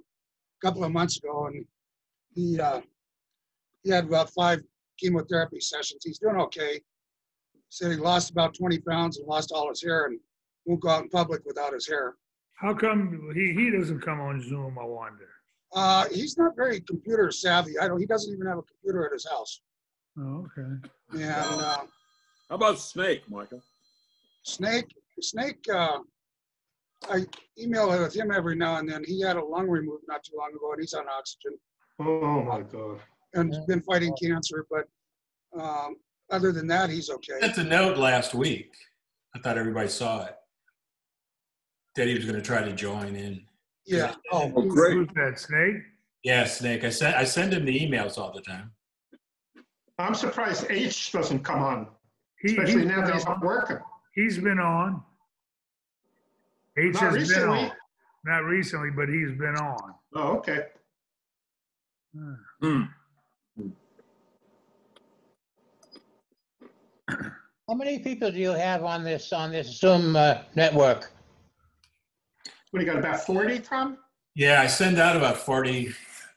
couple of months ago, and he had about 5 chemotherapy sessions. He's doing okay. Said he lost about 20 pounds and lost all his hair and won't go out in public without his hair. How come he doesn't come on Zoom, I wonder? He's not very computer savvy. He doesn't even have a computer at his house. Oh, okay. And How about Snake, Michael? Snake, I email with him every now and then. He had a lung removed not too long ago, and he's on oxygen. Oh my God. And been fighting cancer, but other than that, he's okay. Sent a note last week. I thought everybody saw it. That he was going to try to join in. Yeah. Oh, great. Who's that, Snake? Yeah, Snake. I send him the emails all the time. I'm surprised H doesn't come on, He's especially now been that he's on. not working. He's been on. H Not has been recently. on. Not recently, but he's been on. Oh, okay. Hmm. How many people do you have on this Zoom network? What, you got about 40, Tom? Yeah, I send out about 40.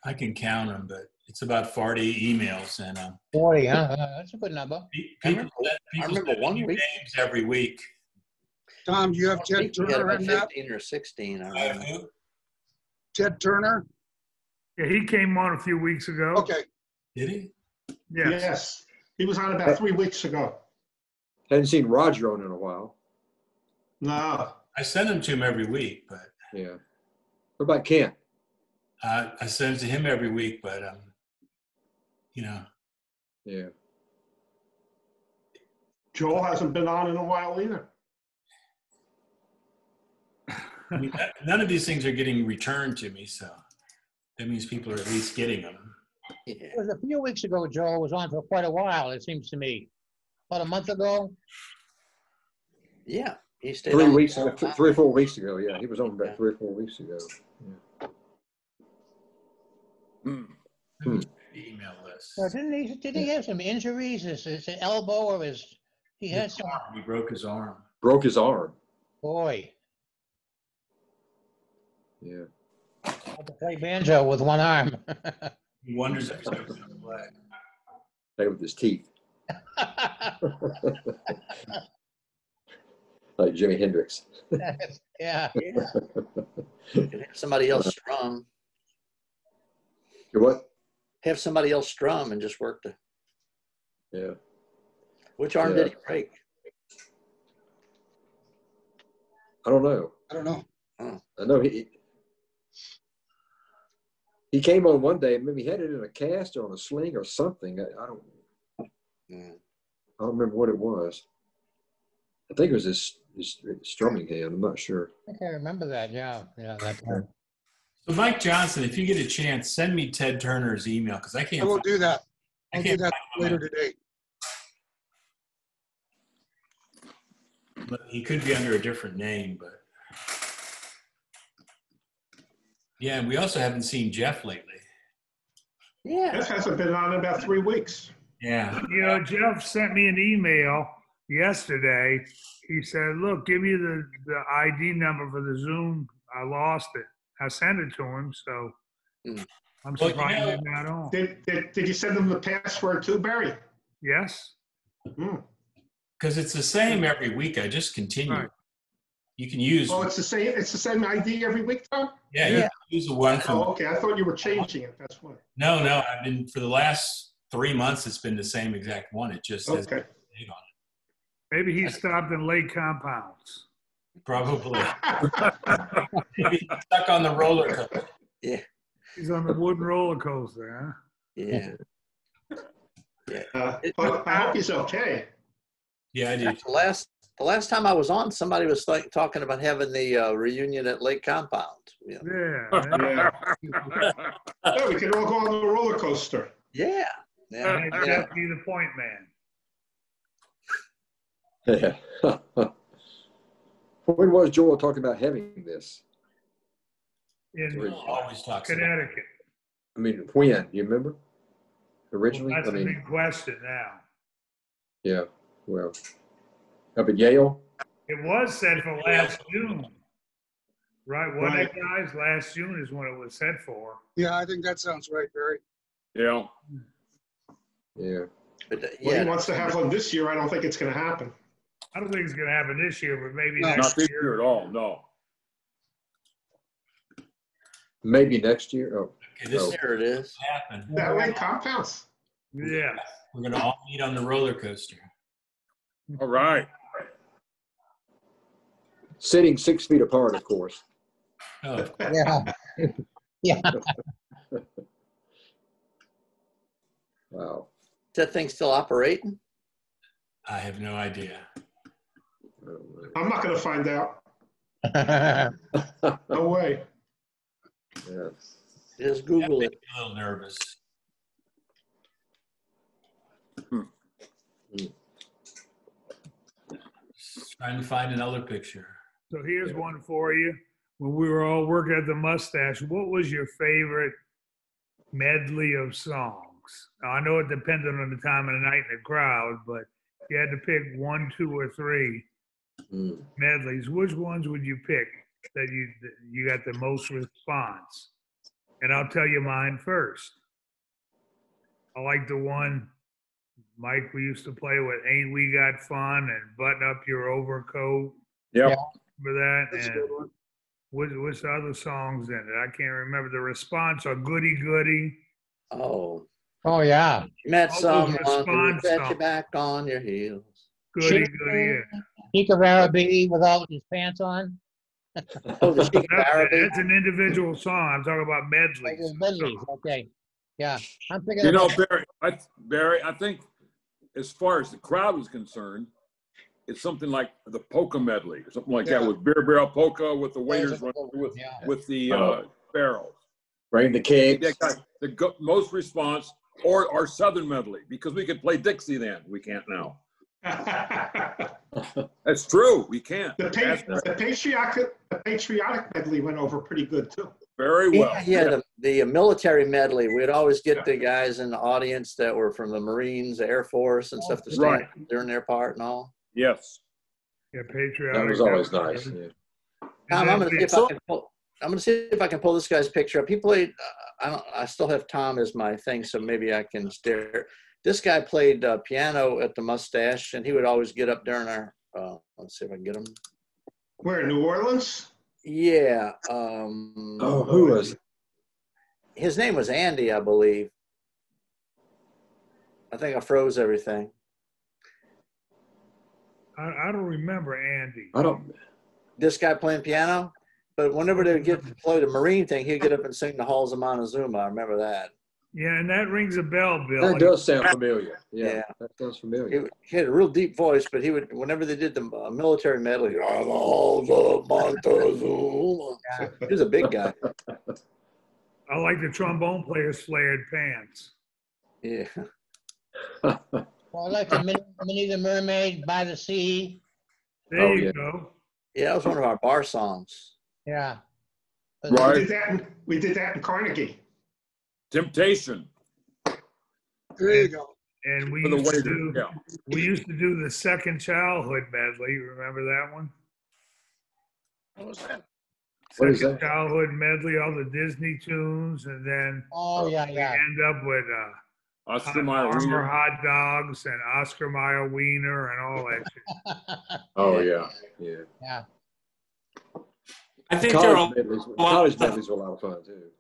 I can count them, but it's about 40 emails. And 40, huh? That's a good number. people remember send one new week. names every week. Tom, do you have I Ted think we had Turner about in that? 15 or 16. I remember. Ted Turner? Yeah, he came on a few weeks ago. Okay. Did he? Yes. Yes. He was on about 3 weeks ago. Hadn't seen Roger on in a while. No. I send them to him every week, but Yeah. What about Kent? I send it to him every week, but Yeah. Joel hasn't been on in a while either. I mean, none of these things are getting returned to me, so that means people are at least getting them. Yeah. It was a few weeks ago, Joe was on for quite a while, it seems to me. About a month ago. Yeah. He stayed 3 on weeks, for a while. 3 or 4 weeks ago. Yeah, he was on about Yeah. 3 or 4 weeks ago. Hmm. The email list. So did he have some injuries? His elbow or he had some, He broke his arm. Broke his arm. boy, Yeah. had to play banjo with one arm. He wonders if he's ever going to play. Play with his teeth. Like Jimi Hendrix. Yeah. Yeah. Could have somebody else strum. You what? Have somebody else strum and just work the. Yeah. Which arm Yeah. did he break? I don't know. I don't know. I know he came on one day, maybe he had it in a cast or on a sling or something. I don't remember what it was. I think it was his strumming hand. I'm not sure. I think I remember that, yeah. That time. So Mike Johnson, if you get a chance, send me Ted Turner's email because I can't. I will do that. I I'll do can't that find later today. He could be under a different name, but yeah. And we also haven't seen Jeff lately. Yeah. This hasn't been on in about 3 weeks. Yeah. You know, Jeff sent me an email yesterday. He said, look, give me the ID number for the Zoom. I lost it. I sent it to him, so I'm Well, surprised he's not on. Did you send them the password too, Barry? Yes? Hmm. Because it's the same every week. I just continue. Right. You can use. Oh, it's the same. It's the same ID every week, Tom. Yeah, you can use the one from. Oh, okay. I thought you were changing it. That's why. No. I've been for the last 3 months. It's been the same exact one. It just has a Okay. date on it. Maybe he stopped in lake compounds. Probably. Maybe he's stuck on the roller coaster. Yeah. He's on the wooden roller coaster, huh? Yeah. But I hope he's okay. Yeah, I do. The last time I was on, somebody was like talking about having the reunion at Lake Compound. You know? Yeah. Yeah, we can all go on the roller coaster. Yeah. That'd Yeah. be the point man. Yeah. When was Joel talking about having this? In Always talks about it. Connecticut. I mean, when? You remember? Well, Originally? that's I a mean, big question now. yeah. Well, up at Yale? It was set for last June. Right, wasn't it, Right. guys? Last June is when it was set for. Yeah, I think that sounds right, Barry. Yeah. Yeah. But, Well, yeah. he wants to have one this year. I don't think it's going to happen. I don't think it's gonna happen this year, but maybe No. Not next this year. year at all. No. Maybe next year. Oh, Okay, this There it is. happened. That Lake Compounds. Yeah. We're gonna all meet on the roller coaster. All right. sitting 6 feet apart, of course. Oh, Yeah. Yeah. Wow. Is that thing still operating? I have no idea. I'm not going to find out. No way. Yeah. Just Google it. A little nervous. Just trying to find another picture. So here's one for you. When we were all working at the Mustache, what was your favorite medley of songs? Now, I know it depended on the time of the night and the crowd, but if you had to pick 1, 2, or 3 medleys, which ones would you pick that you got the most response? And I'll tell you mine first. I like the one, Mike, we used to play with Ain't We Got Fun and Button Up Your Overcoat. Yep. Remember that? That's a And good one. what's the other songs in it? I can't remember the response. Or Goody Goody. Oh, Oh, yeah. you met All those someone who response set you songs. back on your heels. Goody Goody. Yeah. Chica Arabi without his pants on. Oh, the Chica Arabi. That's an individual song. I'm talking about Oh, medleys. the medleys, okay. Yeah. I'm thinking You know, about Barry, I think as far as the crowd was concerned, it's something like the polka medley or something like that, Yeah. with Beer Barrel Polka, with the waiters running with, Yeah. with the barrels. Bring the kegs. That got the most response, or our Southern medley, because we could play Dixie then. We can't now. That's true. We can't. The patriotic medley went over pretty good too. Very well. Yeah, the military medley. We'd always get the guys in the audience that were from the Marines, the Air Force, and stuff to stand Right. during their part and all. Yes. Yeah, patriotic. That was always nice. Yeah. Tom, I'm gonna see if I can pull. I'm gonna see if I can pull this guy's picture up. He played. I still have Tom as my thing, so maybe I can stare. This guy played piano at the Mustache, and he would always get up during our. Let's see if I can get him. Where, New Orleans? Yeah. Oh, who was it? His name was Andy, I believe. I think I froze everything. I don't remember Andy. I don't. This guy playing piano, but whenever they would get to play the Marine thing, he'd get up and sing the Halls of Montezuma. I remember that. Yeah, and that rings a bell, Bill. That does sound familiar. Yeah, Yeah. that sounds familiar. He had a real deep voice, but he would, whenever they did the military medley, the Halls of Montezuma. He was a big guy. I like the trombone player's flared pants. Yeah. well, I like the Minnie the Mermaid, By the Sea. There Oh, you yeah. go. Yeah, that was one of our bar songs. Yeah. Right. We did that in Carnegie. Temptation. There you go. And we For the used, to waiter. do, Yeah. we used to do the Second Childhood medley. You remember that one? What was that? What is Second that? Childhood medley, all the Disney tunes, and then Oh, yeah, we yeah. end up with Oscar Mayer Armour Wiener. hot dogs and Oscar Mayer Wiener and all that shit. Oh, yeah. Yeah. Yeah. I think there are College medleys were a lot of fun too.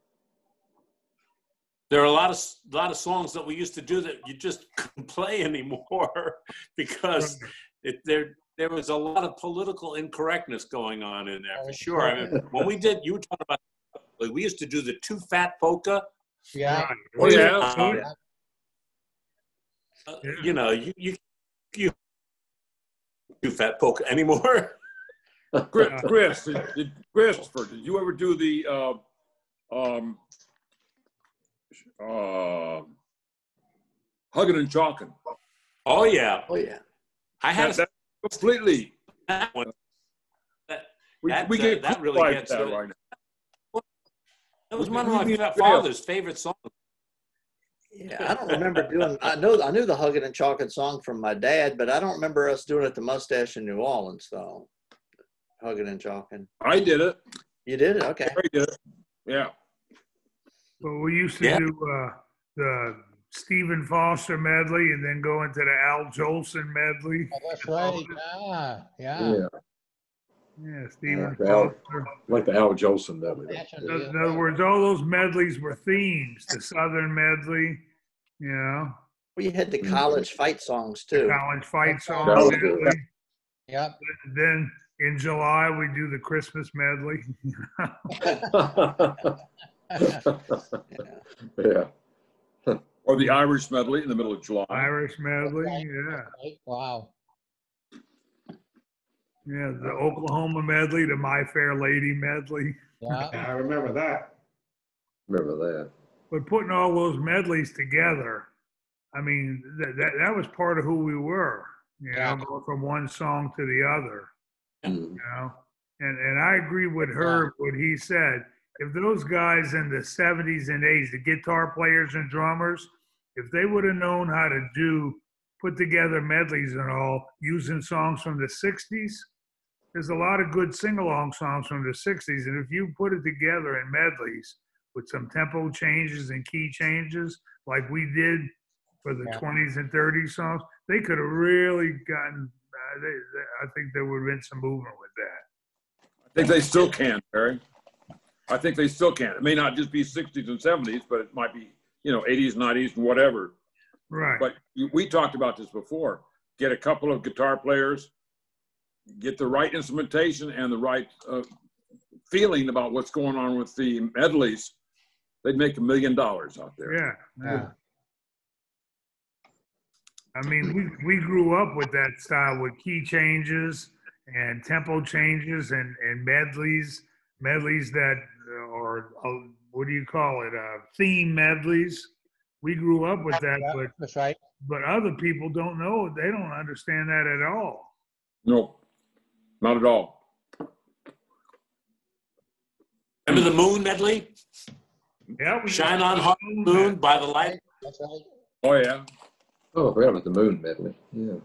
There are a lot of songs that we used to do that you just couldn't play anymore because there was a lot of political incorrectness going on in there for sure. I mean, when we did, you were talking about, we used to do the Too Fat Polka. Yeah. Oh, yeah. You know, you Too Fat Polka anymore. Christopher, did you ever do the hugging and chalking? Oh yeah. Oh yeah. I had that completely. that one. We get that really like gets that it. right now. It was one of my father's favorite songs. Yeah, I don't remember doing. I knew the hugging and chalking song from my dad, but I don't remember us doing it the Mustache in New Orleans though. Hugging and chalking. I did it. You did it, okay. I did it. Yeah. Well, we used to do the Stephen Foster medley and then go into the Al Jolson medley. Oh, that's right. Yeah. Yeah, Stephen Al, Foster. like the Al Jolson medley. In other words, all those medleys were themes. The Southern medley, you know. We had the college fight songs too. College fight song That was medley. good. Yep. Then in July we do the Christmas medley. Yeah. Or the Irish medley in the middle of July. Irish medley, yeah. Wow. Yeah, the Oklahoma medley, the My Fair Lady medley. Yeah. Yeah, I remember that. Remember that. But putting all those medleys together, I mean, that was part of who we were, you know, going from one song to the other, you know. And I agree with Herb, what he said. If those guys in the 70s and 80s, the guitar players and drummers, if they would have known how to put together medleys and all using songs from the 60s, there's a lot of good sing-along songs from the 60s. And if you put it together in medleys with some tempo changes and key changes, like we did for the 20s and 30s songs, they could have really gotten, I think there would have been some movement with that. I think they still can, Barry. I think they still can. It may not just be 60s and 70s, but it might be, 80s, 90s, and whatever. Right. But we talked about this before. Get a couple of guitar players, get the right instrumentation and the right feeling about what's going on with the medleys. They'd make $1 million out there. Yeah. I mean, we grew up with that style with key changes and tempo changes and medleys that are, what do you call it, theme medleys. We grew up with that, but that's right. But other people don't know. They don't understand that at all. No, not at all. Remember the Moon medley? Yeah. Shine on Hot Moon by the Light. That's right. Oh, yeah. Oh, I forgot about the Moon medley. Yeah.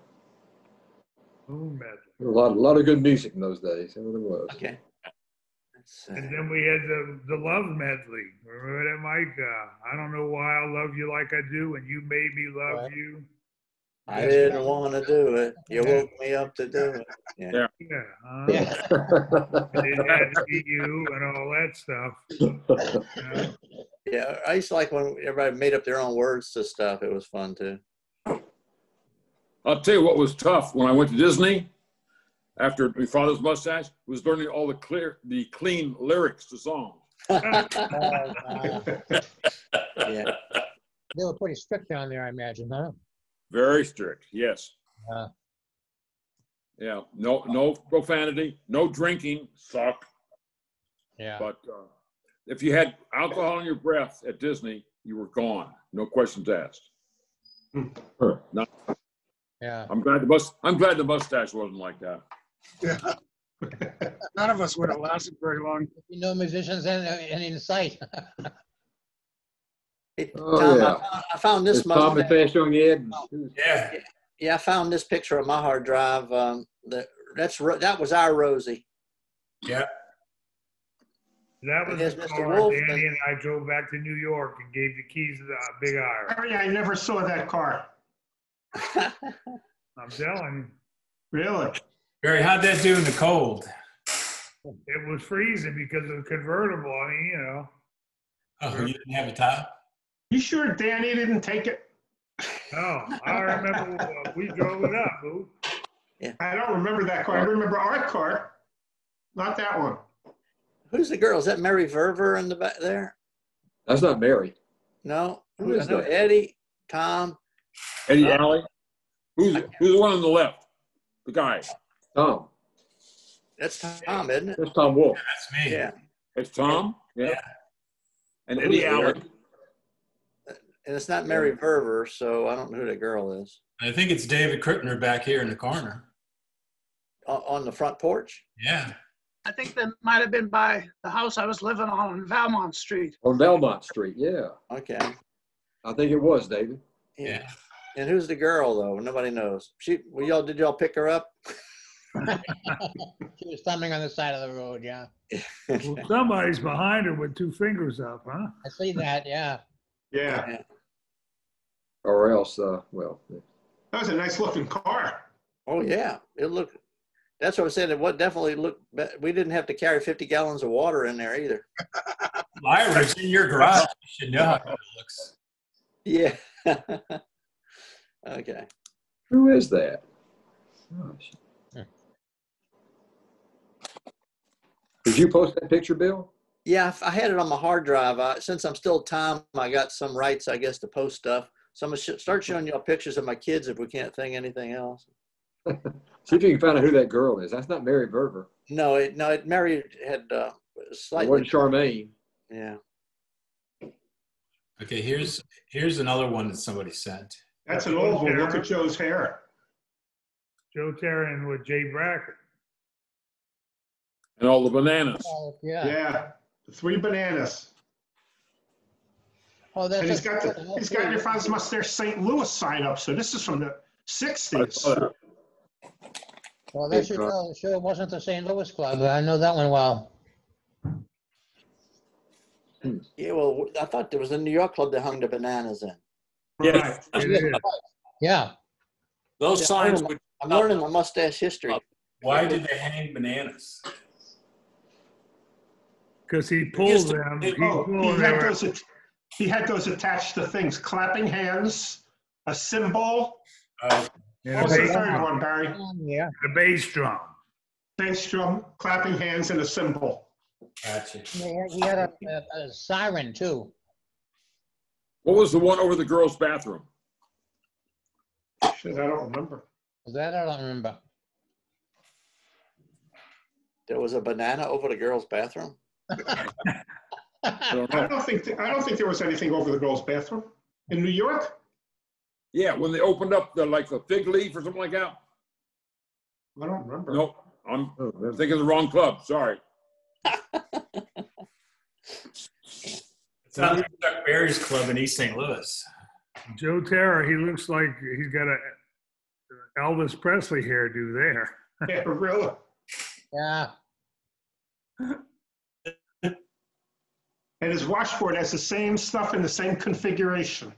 Moon medley. There was a lot of good music in those days. There was. Okay. And then we had the Love medley. Remember that, Mike? I don't know why I love you like I do, and you made me love you. I didn't want to do it. You woke me up to do it. Yeah. And it had to be you and all that stuff. Yeah, I used to like when everybody made up their own words to stuff. It was fun too. I'll tell you what was tough when I went to Disney. After my father's mustache, was learning all the clean lyrics to songs. Yeah. Yeah. They were pretty strict down there, I imagine, huh? Very strict, yes. Yeah, no profanity, no drinking, suck. Yeah. But if you had alcohol in your breath at Disney, you were gone. No questions asked. No. Yeah. I'm glad the mustache wasn't like that. Yeah. None of us would have lasted very long. No musicians in sight. Oh, Tom, yeah. I found this Tom and mustache. Fast Young Ed. Yeah. Yeah, I found this picture on my hard drive. That was our Rosie. Yeah. That was Yes, the Mr. car Wolf, Danny and I drove back to New York and gave the keys to the Big Iron. Harry, I never saw that car. I'm telling you. Really? Barry, how'd that do in the cold? It was freezing because of the convertible. I mean, you know. Oh, you didn't have a top? You sure Danny didn't take it? No, I remember we drove it up, boo. I don't remember that car. I remember our car, not that one. Who's the girl? Is that Mary Verver in the back there? That's not Mary. No. Who is I know that? Eddie, Tom. Eddie Alley. Who's the one on the left? The guy. Tom. That's Tom, isn't it? That's Tom Wolf. That's me. Yeah. It's Tom. Yeah. And Who's Eddie the Alley. girl? And it's not Mary Verver, so I don't know who the girl is. I think it's David Krittner back here in the corner. On the front porch? Yeah. I think that might have been by the house I was living on Valmont Street. On Belmont Street, yeah. Okay. I think it was, David. Yeah. And who's the girl though? Nobody knows. Did y'all pick her up? She was thumbing on the side of the road, yeah. Well, somebody's behind her with 2 fingers up, huh? I see that, yeah. Yeah. Or else, well. That was a nice looking car. Oh yeah. It looked, that's what I said. It definitely looked, we didn't have to carry 50 gallons of water in there either. Lyra, it's in your garage. You should know how it looks. Yeah. Okay. Who is that? Gosh. Did you post that picture, Bill? Yeah, I had it on my hard drive. Since I'm still Tom, I got some rights, I guess, to post stuff. So I'm going to start showing y'all pictures of my kids if we can't think anything else. See if you can find out who that girl is. That's not Mary Verver. No, Mary had It slightly. wasn't Charmaine. Yeah. Okay, here's another one that somebody sent. That's an old one. Look at Joe's hair. Joe Terran with Jay Brackett. And all the bananas. Oh, yeah. Yeah. 3 bananas. Oh, that's And he's got your father's must their St. Louis sign up. So this is from the 60s. Well, that sure it wasn't the St. Louis Club. I know that one well. Yeah, well, I thought there was a New York club that hung the bananas in. Right. It is. Yeah. Those signs would. I'm learning my mustache history. Why did they hang bananas? Because he pulled them. He had those attached to things. Clapping hands, a cymbal. And What was the third one, Barry? Yeah. the bass drum. Bass drum, clapping hands, and a cymbal. Gotcha. He had a siren too. What was the one over the girls' bathroom? Shit, I don't remember. That I don't remember. There was a banana over the girls' bathroom. I don't think there was anything over the girls' bathroom in New York. Yeah, when they opened up the fig leaf or something like that. I don't remember. Nope, I'm thinking of the wrong club. Sorry. It's not the Chuck Berry's club in East St. Louis. Joe Terra, he looks like he's got a Elvis Presley hairdo there. Yeah, really. Yeah. And his washboard has the same stuff in the same configuration.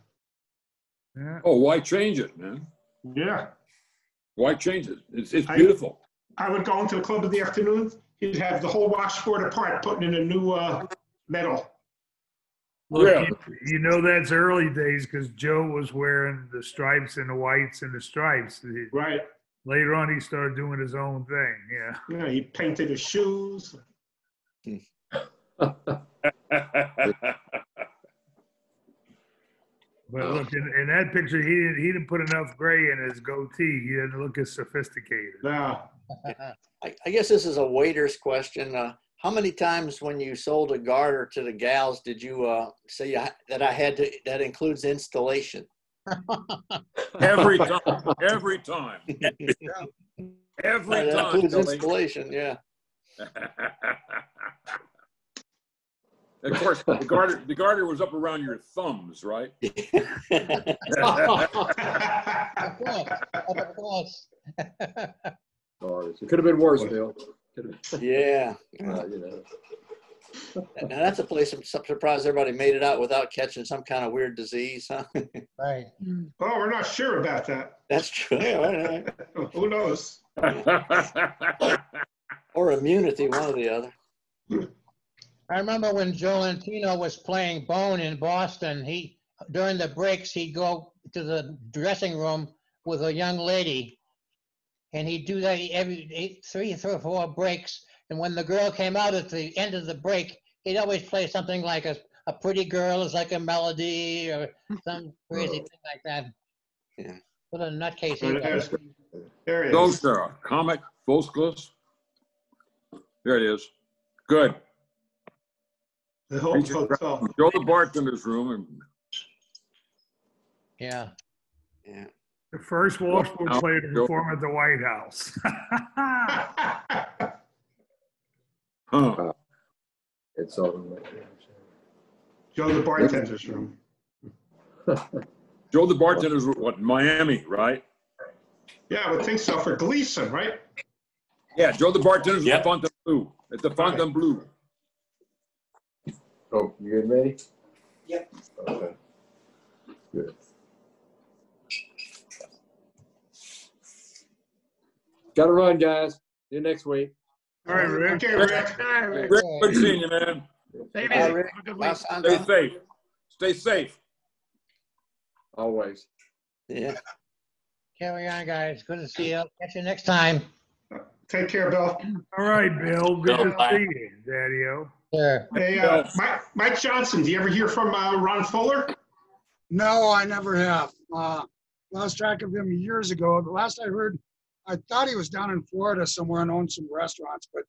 Yeah. Oh, why change it, man? Yeah. Why change it? It's beautiful. I would go into the club in the afternoon. He'd have the whole washboard apart, putting in a new metal. Look, Yeah. you know that's early days because Joe was wearing the stripes and the whites and the stripes. Right. Later on, he started doing his own thing. Yeah. Yeah, he painted his shoes. But look, in that picture, he didn't put enough gray in his goatee. He didn't look as sophisticated. No. I guess this is a waiter's question. How many times when you sold a garter to the gals did you say that I had to, that includes installation? Every time. Every time. Every That time. includes Billy. installation, yeah. Of course, the garter was up around your thumbs, right? Of course. It could have been worse, Bill. Yeah. You know. Now that's a place I'm surprised everybody made it out without catching some kind of weird disease, huh? Right. Oh, we're not sure about that. That's true. Yeah, right. Who knows? Or immunity, one or the other. I remember when Joe Lentino was playing Bone in Boston, during the breaks, he'd go to the dressing room with a young lady. And he'd do that every three or four breaks. And when the girl came out at the end of the break, he'd always play something like a pretty girl is like a melody or some crazy thing like that. Yeah. What a nutcase he was. There it Go, is. Sarah. Comic, Volksklus. There it is. Good. The Hope Hotel. Joe the bartender's room. And Yeah. Yeah. The first Washboard player to perform at the White House. huh. It's all. Joe the bartender's room. Joe the bartender's room, what, Miami, right? Yeah, I would think so for Gleason, right? Yeah, Joe the bartender's Yep. at Fontainebleau. At the Fontainebleau. Oh, you getting ready? Yep. Okay. Good. Got to run, guys. See you next week. All right, Rick. Okay, Rick. All right, Rick. Rick, good seeing you, man. Take it Bye, easy. Rick. Have a good Bye, week. Stay Sandra. safe. Stay safe. Always. Yeah. Carry on, guys. Good to see you. Catch you next time. Take care, Bill. All right, Bill. Good to Bye. see you, Daddy-O. Sure. Hey, Mike Johnson, do you ever hear from Ron Fuller? No, I never have. Lost track of him years ago. The last I heard, I thought he was down in Florida somewhere and owned some restaurants, but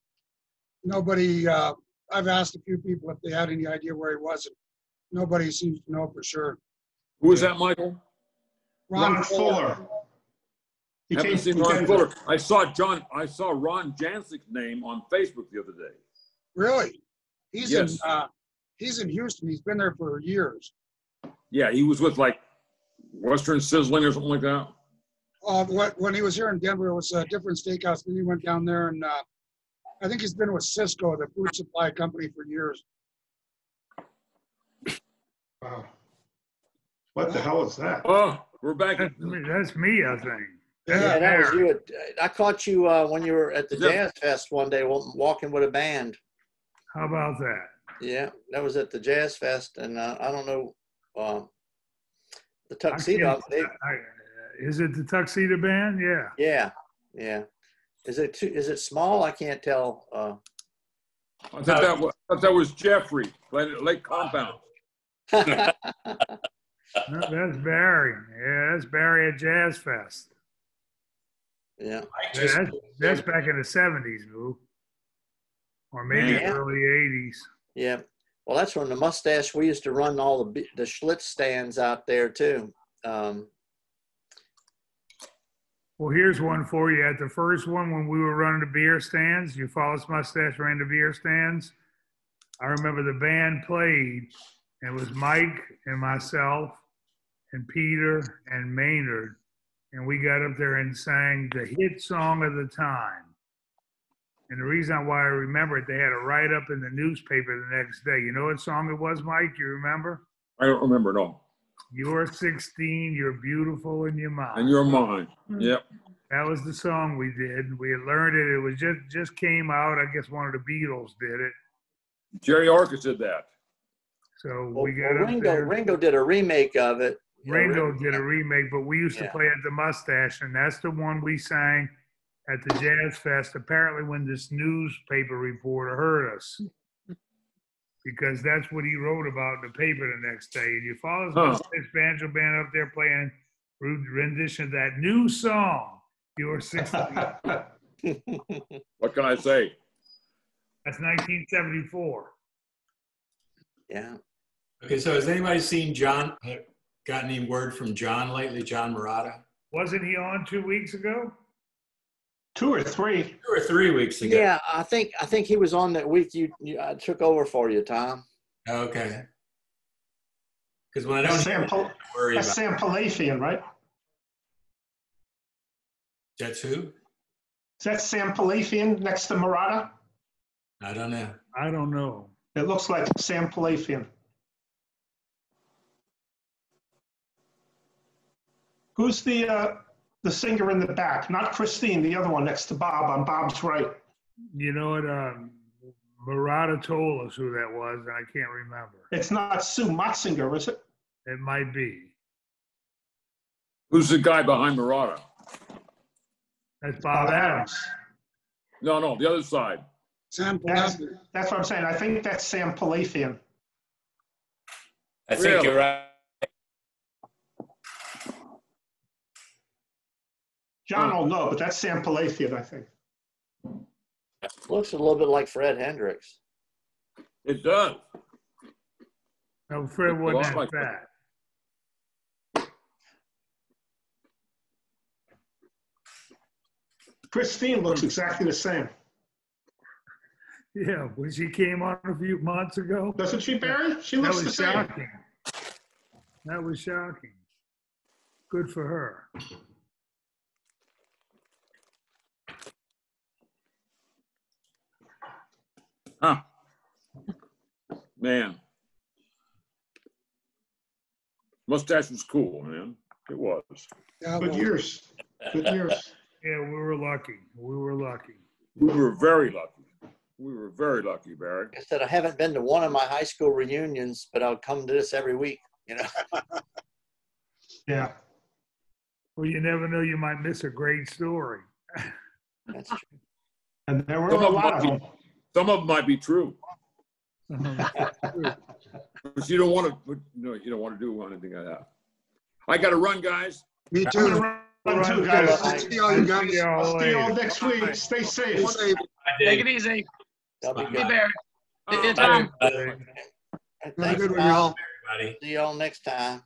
nobody, I've asked a few people if they had any idea where he was, and nobody seems to know for sure. Who is that, Michael? Ron Fuller. He Haven't came seen from Ron Denver. Fuller. I saw Ron Jancik's name on Facebook the other day. Really? He's Yes. he's in Houston. He's been there for years. Yeah, he was with like Western Sizzling or something like that. When he was here in Denver, it was a different steakhouse. Then he went down there, and I think he's been with Cisco, the food supply company, for years. Wow. What the hell is that? Oh, we're back. That's me, I think. Yeah, that was you. I caught you when you were at the Yeah. Jazz Fest one day walking with a band. How about that? Yeah, that was at the Jazz Fest, and I don't know the I tuxedo. can't- Is it the Tuxedo Band? Yeah. Yeah. Is it small? I can't tell. I thought that was Jeffrey, Lake Compound. No, that's Barry. Yeah, that's Barry at Jazz Fest. Yeah. Yeah, that's back in the 70s, Lou. Or maybe Yeah. early 80s. Yeah. Well, that's when the Mustache, we used to run all the Schlitz stands out there too. Well, here's one for you. At the first one, when we were running the beer stands, you Follis Mustache ran the beer stands. I remember the band played, and it was Mike and myself and Peter and Maynard. And we got up there and sang the hit song of the time. And the reason why I remember it, they had a write-up in the newspaper the next day. You know what song it was, Mike? You remember? I don't remember, no. You're 16, you're beautiful in your mind. And you're mine. Yep. That was the song we did. We had learned it. It was just came out. I guess one of the Beatles did it. Jerry Orcus did that. So Well, we got up there. Ringo did a remake of it. Ringo did a remake, but we used to Yeah. play at the Mustache, and that's the one we sang at the Jazz Fest. Apparently, when this newspaper reporter heard us, because that's what he wrote about in the paper the next day. And you follow this banjo band up there playing rendition of that new song, "You're 16." What can I say? That's 1974. Yeah. Okay, so has anybody seen John, got any word from John lately, John Murata? Wasn't he on 2 weeks ago? 2 or 3. 2 or 3 weeks ago. Yeah, I think he was on that week I took over for you, Tom. Okay. Because when I don't That's Sam, worry that's about Sam Palafian, right? that's who? Is that Sam Palafian next to Murata? I don't know. I don't know. It looks like Sam Palafian. Who's the singer in the back? Not Christine, the other one next to Bob, on Bob's right. You know what? Murata told us who that was, and I can't remember. It's not Sue Matzinger, is it? It might be. Who's the guy behind Murata? That's Bob Adams. No, the other side. Sam That's, Pulaski. that's what I'm saying. I think that's Sam Palafian. I think Really? you're right. John will know, but that's Sam Palafian, I think. Looks a little bit like Fred Hendricks. It does. No, Fred wasn't lot that like fat. Christine looks exactly the same. Yeah, when she came on a few months ago. Doesn't she, Barry? She That looks the was same. shocking. That was shocking. Good for her. Huh. Man. Mustache was cool, man. It was. Yeah, Good well, years. Good years. Yeah, we were lucky. We were lucky. We were very lucky. We were very lucky, Barry. Like I said, I haven't been to one of my high school reunions, but I'll come to this every week, you know. Yeah. Well, you never know, you might miss a great story. That's true. And there were Some a of lot of them them. Some of them might be true, True. but you don't want to. No, you don't want to do anything like that. I got to run, guys. me I'm too. gonna run too, guys. See all you guys. I'll see you all next week. Stay safe. Safe. Take it easy. That'll be Hey, good. Barry. Oh, Hey, Tom. Have a Thanks, good one, Al. y'all. Everybody. See y'all next time.